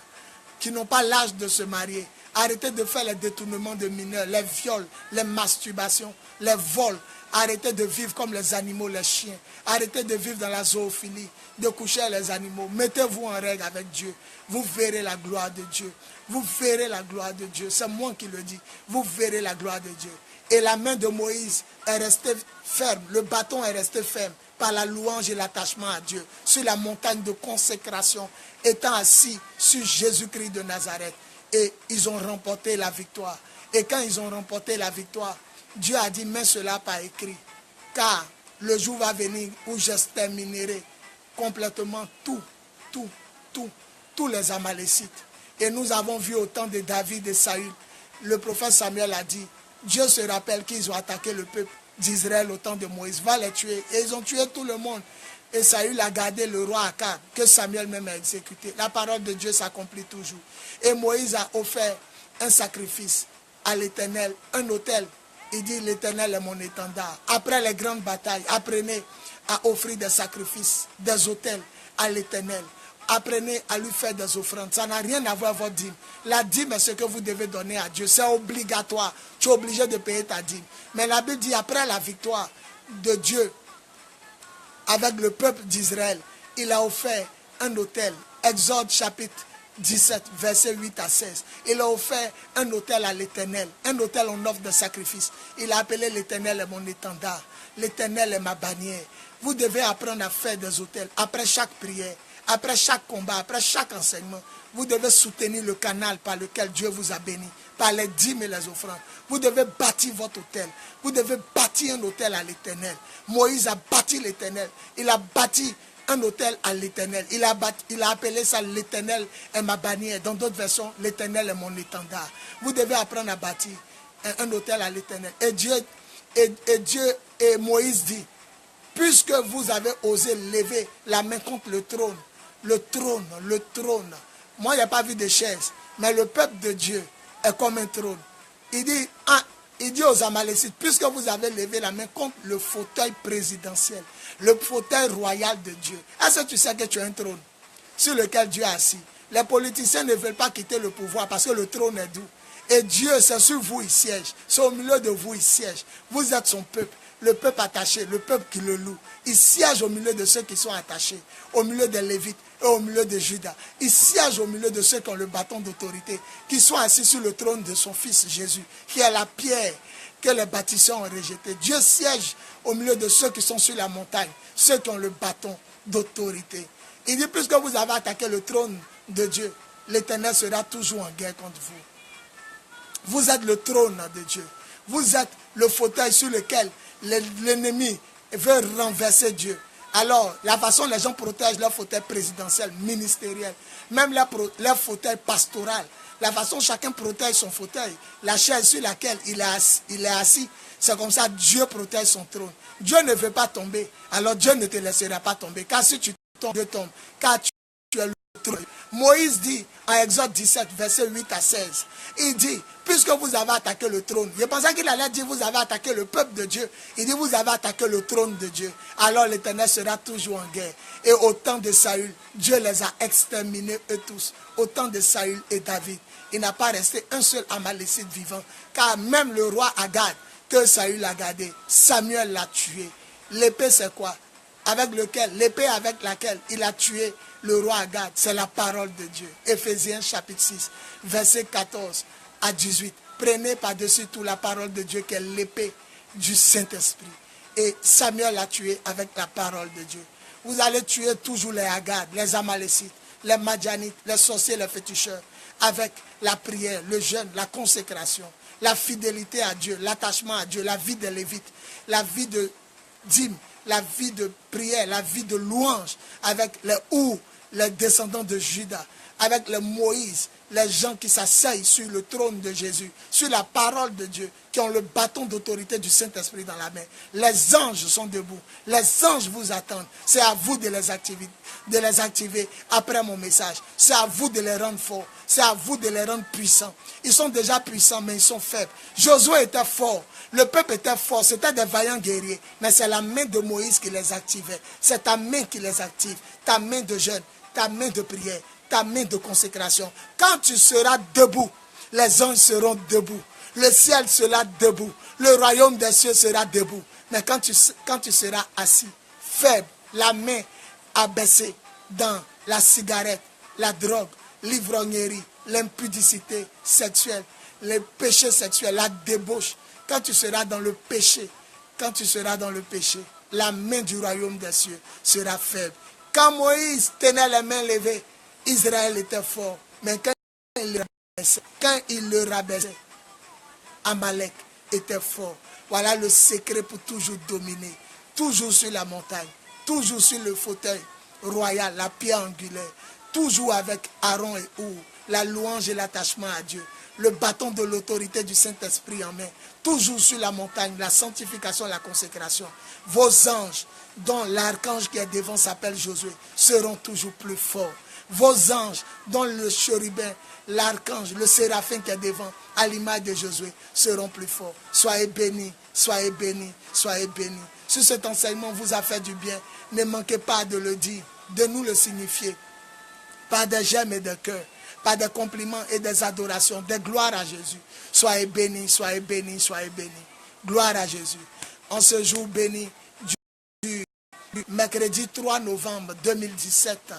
qui n'ont pas l'âge de se marier. Arrêtez de faire les détournements de mineurs, les viols, les masturbations, les vols. Arrêtez de vivre comme les animaux, les chiens. Arrêtez de vivre dans la zoophilie, de coucher avec les animaux. Mettez-vous en règle avec Dieu. Vous verrez la gloire de Dieu. Vous verrez la gloire de Dieu. C'est moi qui le dis. Vous verrez la gloire de Dieu. Et la main de Moïse est restée ferme. Le bâton est resté ferme par la louange et l'attachement à Dieu. Sur la montagne de consécration, étant assis sur Jésus-Christ de Nazareth. Et ils ont remporté la victoire. Et quand ils ont remporté la victoire, Dieu a dit, mets cela par écrit, car le jour va venir où j'exterminerai complètement tous les Amalécites. Et nous avons vu au temps de David et Saül, le prophète Samuel a dit, Dieu se rappelle qu'ils ont attaqué le peuple d'Israël au temps de Moïse, va les tuer. Et ils ont tué tout le monde. Et Saül a gardé le roi Akab, que Samuel même a exécuté. La parole de Dieu s'accomplit toujours. Et Moïse a offert un sacrifice à l'Éternel, un autel. Il dit, l'Éternel est mon étendard. Après les grandes batailles, apprenez à offrir des sacrifices, des autels à l'Éternel. Apprenez à lui faire des offrandes. Ça n'a rien à voir avec votre dîme. La dîme est ce que vous devez donner à Dieu. C'est obligatoire. Tu es obligé de payer ta dîme. Mais la Bible dit, après la victoire de Dieu avec le peuple d'Israël, il a offert un autel. Exode chapitre 17, versets 8 à 16. Il a offert un autel à l'Éternel, un autel en offre de sacrifice. Il a appelé l'Éternel est mon étendard. L'Éternel est ma bannière. Vous devez apprendre à faire des autels après chaque prière, après chaque combat, après chaque enseignement, vous devez soutenir le canal par lequel Dieu vous a béni, par les dîmes et les offrandes. Vous devez bâtir votre hôtel. Vous devez bâtir un hôtel à l'Éternel. Moïse a bâti l'Éternel. Il a bâti un hôtel à l'Éternel. Il a appelé ça l'Éternel est ma bannière. Dans d'autres versions, l'Éternel est mon étendard. Vous devez apprendre à bâtir un hôtel à l'Éternel. Et Moïse dit, puisque vous avez osé lever la main contre le trône, moi, il n'y a pas vu de chaise, mais le peuple de Dieu est comme un trône. Il dit aux Amalécites, puisque vous avez levé la main contre le fauteuil présidentiel, le fauteuil royal de Dieu, est-ce que tu sais que tu as un trône sur lequel Dieu est assis? Les politiciens ne veulent pas quitter le pouvoir parce que le trône est doux. Et Dieu, c'est sur vous, il siège. C'est au milieu de vous, il siège. Vous êtes son peuple. Le peuple attaché, le peuple qui le loue. Il siège au milieu de ceux qui sont attachés, au milieu des Lévites et au milieu de Judas. Il siège au milieu de ceux qui ont le bâton d'autorité, qui sont assis sur le trône de son fils Jésus, qui est la pierre que les bâtisseurs ont rejetée. Dieu siège au milieu de ceux qui sont sur la montagne, ceux qui ont le bâton d'autorité. Il dit, puisque vous avez attaqué le trône de Dieu, l'Éternel sera toujours en guerre contre vous. Vous êtes le trône de Dieu. Vous êtes le fauteuil sur lequel l'ennemi veut renverser Dieu. Alors, la façon dont les gens protègent leur fauteuil présidentiel, ministériel, même leur fauteuil pastoral, la façon dont chacun protège son fauteuil, la chaise sur laquelle il est assis, c'est comme ça Dieu protège son trône. Dieu ne veut pas tomber, alors Dieu ne te laissera pas tomber. Car si tu tombes, Dieu tombe. Car tu es le trône. Moïse dit en Exode 17, versets 8 à 16, il dit, puisque vous avez attaqué le trône, je pensais qu'il allait dire, vous avez attaqué le peuple de Dieu. Il dit, vous avez attaqué le trône de Dieu. Alors l'Éternel sera toujours en guerre. Et au temps de Saül, Dieu les a exterminés eux tous. Au temps de Saül et David, il n'a pas resté un seul Amalécite vivant. Car même le roi Agag, que Saül a gardé, Samuel l'a tué. L'épée c'est quoi? L'épée avec laquelle il a tué le roi Agag, c'est la parole de Dieu. Éphésiens chapitre 6, verset 14 à 18. Prenez par-dessus tout la parole de Dieu qui est l'épée du Saint-Esprit. Et Samuel l'a tué avec la parole de Dieu. Vous allez tuer toujours les Agag, les Amalécites, les Madianites, les sorciers, les féticheurs, avec la prière, le jeûne, la consécration, la fidélité à Dieu, l'attachement à Dieu, la vie des Lévites, la vie de dîme, la vie de prière, la vie de louange, avec les descendants de Judas, avec les Moïse, les gens qui s'asseyent sur le trône de Jésus, sur la parole de Dieu, qui ont le bâton d'autorité du Saint-Esprit dans la main. Les anges sont debout. Les anges vous attendent. C'est à vous de les activer après mon message. C'est à vous de les rendre forts. C'est à vous de les rendre puissants. Ils sont déjà puissants, mais ils sont faibles. Josué était fort. Le peuple était fort. C'était des vaillants guerriers. Mais c'est la main de Moïse qui les activait. C'est ta main qui les active. Ta main de jeûne, ta main de prière, ta main de consécration. Quand tu seras debout, les anges seront debout. Le ciel sera debout. Le royaume des cieux sera debout. Mais quand tu seras assis, faible, la main abaissée dans la cigarette, la drogue, l'ivrognerie, l'impudicité sexuelle, les péchés sexuels, la débauche, quand tu seras dans le péché, la main du royaume des cieux sera faible. Quand Moïse tenait les mains levées, Israël était fort. Mais quand il le rabaissait, Amalek était fort. Voilà le secret pour toujours dominer. Toujours sur la montagne. Toujours sur le fauteuil royal, la pierre angulaire. Toujours avec Aaron et Our. La louange et l'attachement à Dieu. Le bâton de l'autorité du Saint-Esprit en main. Toujours sur la montagne, la sanctification, la consécration. Vos anges, dont l'archange qui est devant s'appelle Josué, seront toujours plus forts. Vos anges, dont le chérubin, l'archange, le séraphin qui est devant, à l'image de Josué, seront plus forts. Soyez bénis, soyez bénis, soyez bénis. Si cet enseignement vous a fait du bien, ne manquez pas de le dire, de nous le signifier, par des j'aime et des cœurs, par des compliments et des adorations, des gloires à Jésus. Soyez bénis, soyez bénis, soyez bénis. Gloire à Jésus. En ce jour béni du mercredi 3 novembre 2017,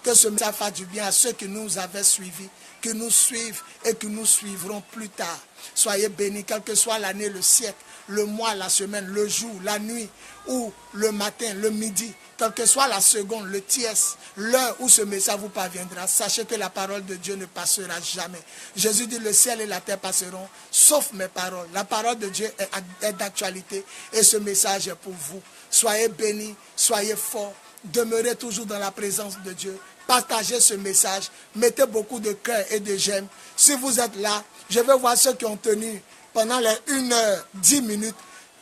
que ce message fasse du bien à ceux qui nous avaient suivis, qui nous suivent et qui nous suivront plus tard. Soyez bénis, quelle que soit l'année, le siècle, le mois, la semaine, le jour, la nuit, ou le matin, le midi, quelle que soit la seconde, le tiers, l'heure où ce message vous parviendra, sachez que la parole de Dieu ne passera jamais. Jésus dit, le ciel et la terre passeront, sauf mes paroles. La parole de Dieu est d'actualité et ce message est pour vous. Soyez bénis, soyez forts, demeurez toujours dans la présence de Dieu. Partagez ce message, mettez beaucoup de cœur et de j'aime. Si vous êtes là, je vais voir ceux qui ont tenu pendant les 1h10.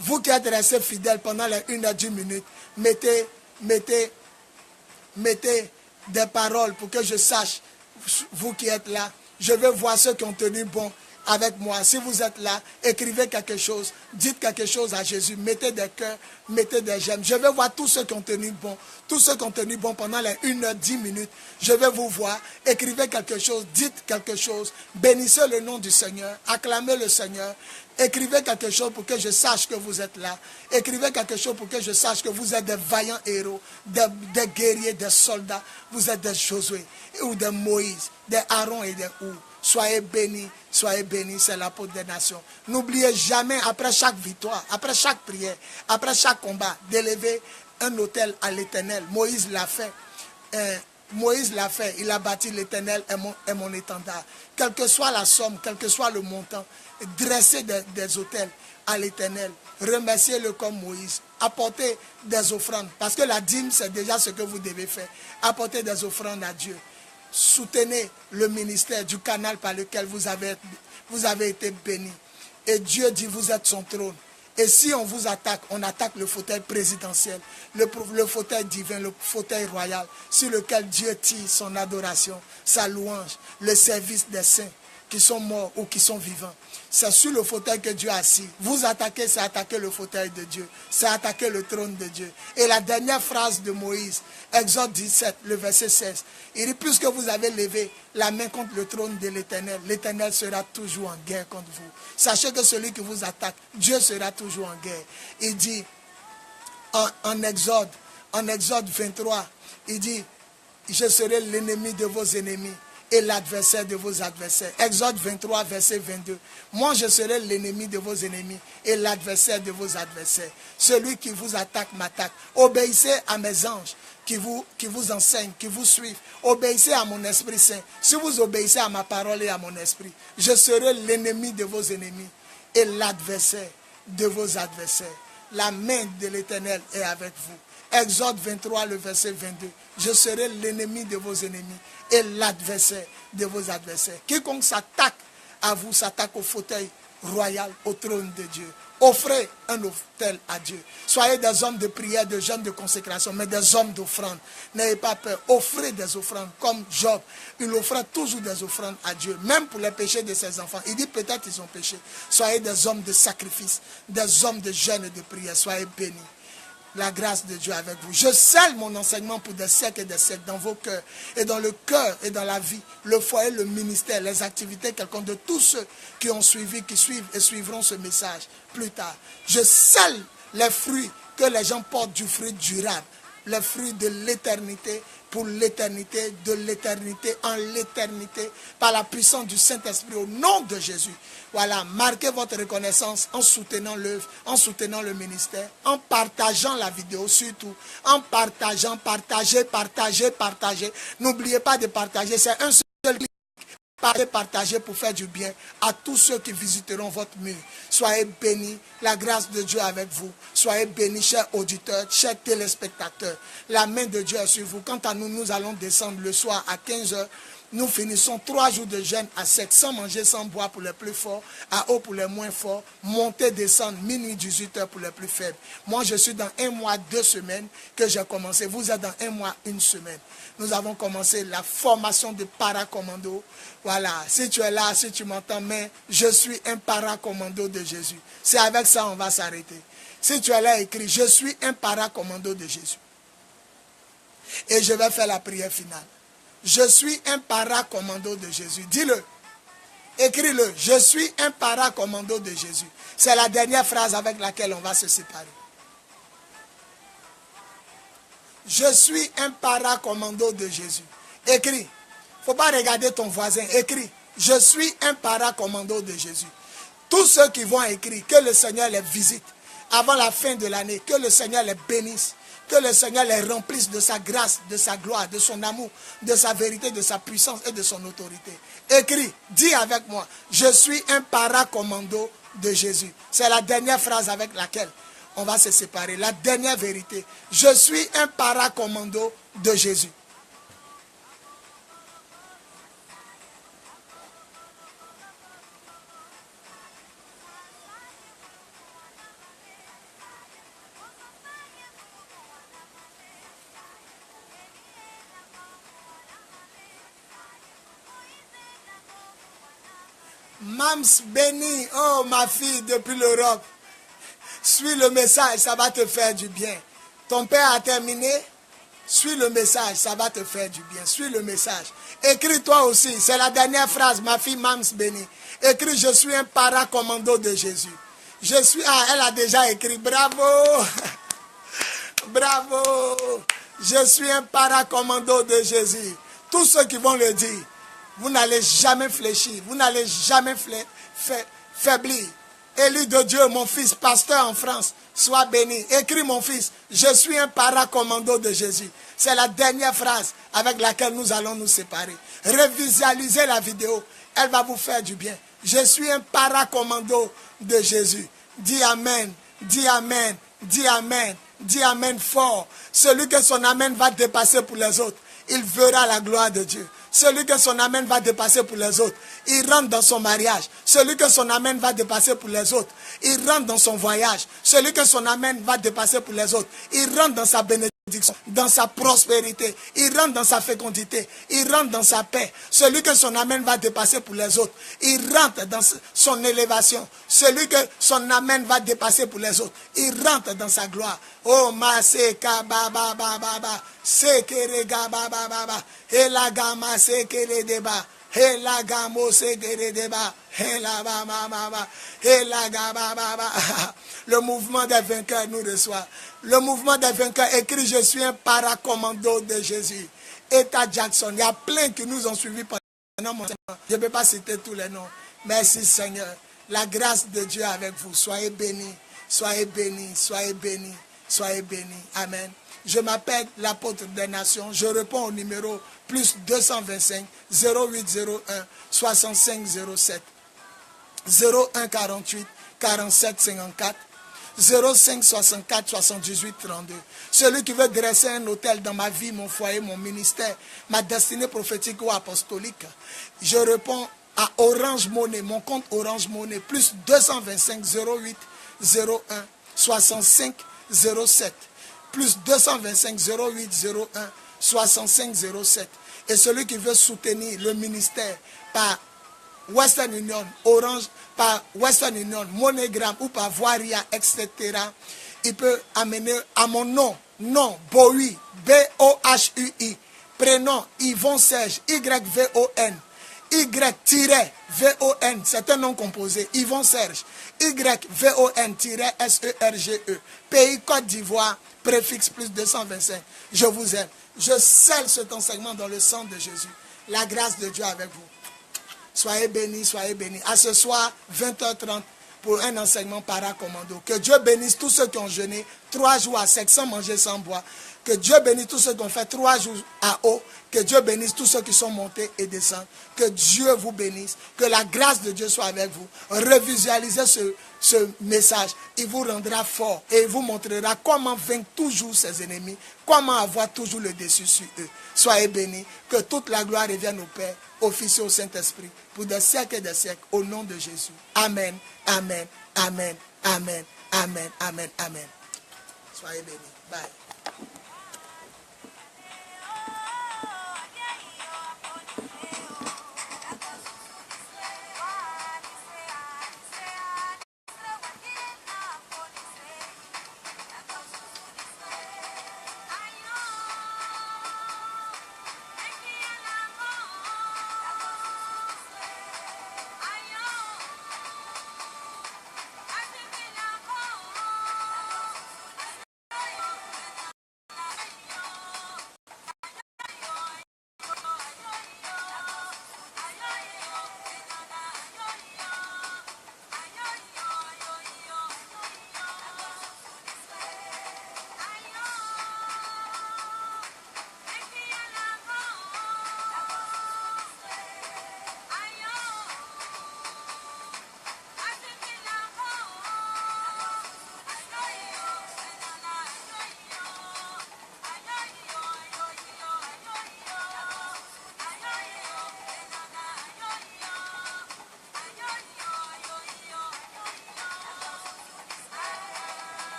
Vous qui êtes restés fidèles pendant les 1h10, mettez des paroles pour que je sache, vous qui êtes là. Je vais voir ceux qui ont tenu bon avec moi. Si vous êtes là, écrivez quelque chose, dites quelque chose à Jésus, mettez des cœurs, mettez des j'aime. Je vais voir tous ceux qui ont tenu bon, tous ceux qui ont tenu bon pendant les 1h10. Je vais vous voir, écrivez quelque chose, dites quelque chose, bénissez le nom du Seigneur, acclamez le Seigneur. Écrivez quelque chose pour que je sache que vous êtes là. Écrivez quelque chose pour que je sache que vous êtes des vaillants héros, des guerriers, des soldats. Vous êtes des Josué ou des Moïse, des Aaron et des Hur. Soyez bénis, c'est l'apôtre des nations. N'oubliez jamais, après chaque victoire, après chaque prière, après chaque combat, d'élever un autel à l'Éternel. Moïse l'a fait. Il a bâti l'Éternel et mon étendard. Quelle que soit la somme, quel que soit le montant, dressez des autels à l'Éternel. Remerciez-le comme Moïse. Apportez des offrandes. Parce que la dîme, c'est déjà ce que vous devez faire. Apportez des offrandes à Dieu. Soutenez le ministère du canal par lequel vous avez été bénis. Et Dieu dit, vous êtes son trône. Et si on vous attaque, on attaque le fauteuil présidentiel, le fauteuil divin, le fauteuil royal, sur lequel Dieu tire son adoration, sa louange, le service des saints qui sont morts ou qui sont vivants. C'est sur le fauteuil que Dieu a assis. Vous attaquez, c'est attaquer le fauteuil de Dieu. C'est attaquer le trône de Dieu. Et la dernière phrase de Moïse, Exode 17, le verset 16, il dit, puisque vous avez levé la main contre le trône de l'Éternel, l'Éternel sera toujours en guerre contre vous. Sachez que celui qui vous attaque, Dieu sera toujours en guerre. Il dit, en Exode 23, il dit, je serai l'ennemi de vos ennemis et l'adversaire de vos adversaires. Exode 23, verset 22. Moi, je serai l'ennemi de vos ennemis et l'adversaire de vos adversaires. Celui qui vous attaque m'attaque. Obéissez à mes anges qui vous enseignent, qui vous suivent. Obéissez à mon Esprit Saint. Si vous obéissez à ma parole et à mon esprit, je serai l'ennemi de vos ennemis et l'adversaire de vos adversaires. La main de l'Éternel est avec vous. Exode 23, le verset 22. Je serai l'ennemi de vos ennemis et l'adversaire de vos adversaires. Quiconque s'attaque à vous, s'attaque au fauteuil royal, au trône de Dieu. Offrez un autel à Dieu. Soyez des hommes de prière, de jeûne, de consécration, mais des hommes d'offrande. N'ayez pas peur. Offrez des offrandes. Comme Job, il offrait toujours des offrandes à Dieu, même pour les péchés de ses enfants. Il dit peut-être ils ont péché. Soyez des hommes de sacrifice, des hommes de jeûne et de prière. Soyez bénis. La grâce de Dieu avec vous. Je scelle mon enseignement pour des siècles et des siècles dans vos cœurs et dans le cœur et dans la vie, le foyer, le ministère, les activités quelconques de tous ceux qui ont suivi, qui suivent et suivront ce message plus tard. Je scelle les fruits, que les gens portent du fruit durable, les fruits de l'éternité, pour l'éternité, de l'éternité en l'éternité, par la puissance du Saint-Esprit, au nom de Jésus. Voilà, marquez votre reconnaissance en soutenant l'œuvre, en soutenant le ministère, en partageant la vidéo surtout, en partageant, partagez. N'oubliez pas de partager, c'est un seul clic. Partagez pour faire du bien à tous ceux qui visiteront votre mur. Soyez bénis, la grâce de Dieu avec vous. Soyez bénis, chers auditeurs, chers téléspectateurs. La main de Dieu est sur vous. Quant à nous, nous allons descendre le soir à 15 h. Nous finissons 3 jours de jeûne à sec, sans manger, sans boire pour les plus forts, à eau pour les moins forts, monter, descendre, minuit, 18 h pour les plus faibles. Moi, je suis dans 1 mois, 2 semaines que j'ai commencé. Vous êtes dans 1 mois, 1 semaine. Nous avons commencé la formation de paracommando. Voilà, si tu es là, si tu m'entends, mais je suis un paracommando de Jésus. C'est avec ça on va s'arrêter. Si tu es là, écrit, je suis un paracommando de Jésus. Et je vais faire la prière finale. Je suis un paracommando de Jésus. Dis-le. Écris-le. Je suis un paracommando de Jésus. C'est la dernière phrase avec laquelle on va se séparer. Je suis un paracommando de Jésus. Écris. Il faut pas regarder ton voisin. Écris, je suis un paracommando de Jésus. Tous ceux qui vont écrire, que le Seigneur les visite avant la fin de l'année, que le Seigneur les bénisse, que le Seigneur les remplisse de sa grâce, de sa gloire, de son amour, de sa vérité, de sa puissance et de son autorité. Écris, dis avec moi, je suis un paracommando de Jésus. C'est la dernière phrase avec laquelle on va se séparer. La dernière vérité, je suis un paracommando de Jésus. Mams béni, oh ma fille depuis l'Europe, suis le message, ça va te faire du bien. Ton père a terminé, suis le message, ça va te faire du bien. Suis le message. Écris toi aussi, c'est la dernière phrase, ma fille Mams béni. Écris, je suis un paracommando de Jésus. Je suis, elle a déjà écrit, bravo, bravo, je suis un paracommando de Jésus. Tous ceux qui vont le dire, vous n'allez jamais fléchir, vous n'allez jamais faiblir. Élu de Dieu, mon fils, pasteur en France, sois béni. Écris mon fils, je suis un paracommando de Jésus. C'est la dernière phrase avec laquelle nous allons nous séparer. Revisualisez la vidéo, elle va vous faire du bien. Je suis un paracommando de Jésus. Dis amen, dis amen, dis amen, dis amen fort. Celui que son amen va dépasser pour les autres, il verra la gloire de Dieu. Celui que son amen va dépasser pour les autres, il rentre dans son mariage. Celui que son amen va dépasser pour les autres, il rentre dans son voyage. Celui que son amen va dépasser pour les autres, il rentre dans sa bénédiction, dans sa prospérité. Il rentre dans sa fécondité, il rentre dans sa paix. Celui que son amen va dépasser pour les autres, il rentre dans son élévation. Celui que son amen va dépasser pour les autres, il rentre dans sa gloire. Oh ma seka ba ba ba ba ba sekere ga ba ba ba ba ela gama sekere deba ela gamo sekere deba ela ba ma ma ba ela ga ba ba ba. Le mouvement des vainqueurs nous reçoit. Le mouvement des vainqueurs écrit, je suis un paracommando de Jésus. Eta Jackson, il y a plein qui nous ont suivis pendant mon temps. Je ne peux pas citer tous les noms. Merci Seigneur. La grâce de Dieu avec vous. Soyez bénis, soyez bénis, soyez bénis. Soyez bénis. Amen. Je m'appelle l'apôtre des nations. Je réponds au numéro plus 225 0801 65 07 01 48 47 54 05 64 78 32. Celui qui veut dresser un hôtel dans ma vie, mon foyer, mon ministère, ma destinée prophétique ou apostolique, je réponds à Orange Money, mon compte Orange Money, plus 225 08 01 65 07, plus 225 08 01 65 07. Et celui qui veut soutenir le ministère par Western Union, Orange, par Western Union, MoneyGram ou par Voiria, etc., il peut amener à mon nom, Bohui, B-O-H-U-I, prénom Yvon Serge, Y-V-O-N, Y-V-O-N, c'est un nom composé, Yvon Serge, Y-V-O-N-S-E-R-G-E, pays Côte d'Ivoire, préfixe plus 225. Je vous aime. Je scelle cet enseignement dans le sang de Jésus. La grâce de Dieu avec vous. Soyez bénis, soyez bénis. À ce soir, 20h30, pour un enseignement paracommando. Que Dieu bénisse tous ceux qui ont jeûné 3 jours à sec, sans manger, sans boire. Que Dieu bénisse tous ceux qui ont fait 3 jours à eau. Que Dieu bénisse tous ceux qui sont montés et descendus. Que Dieu vous bénisse. Que la grâce de Dieu soit avec vous. Revisualisez ce message. Il vous rendra fort et il vous montrera comment vaincre toujours ses ennemis. Comment avoir toujours le dessus sur eux. Soyez bénis. Que toute la gloire revienne au Père, au Fils et au Saint-Esprit. Pour des siècles et des siècles. Au nom de Jésus. Amen. Amen. Amen. Amen. Amen. Amen. Amen. Soyez bénis. Bye.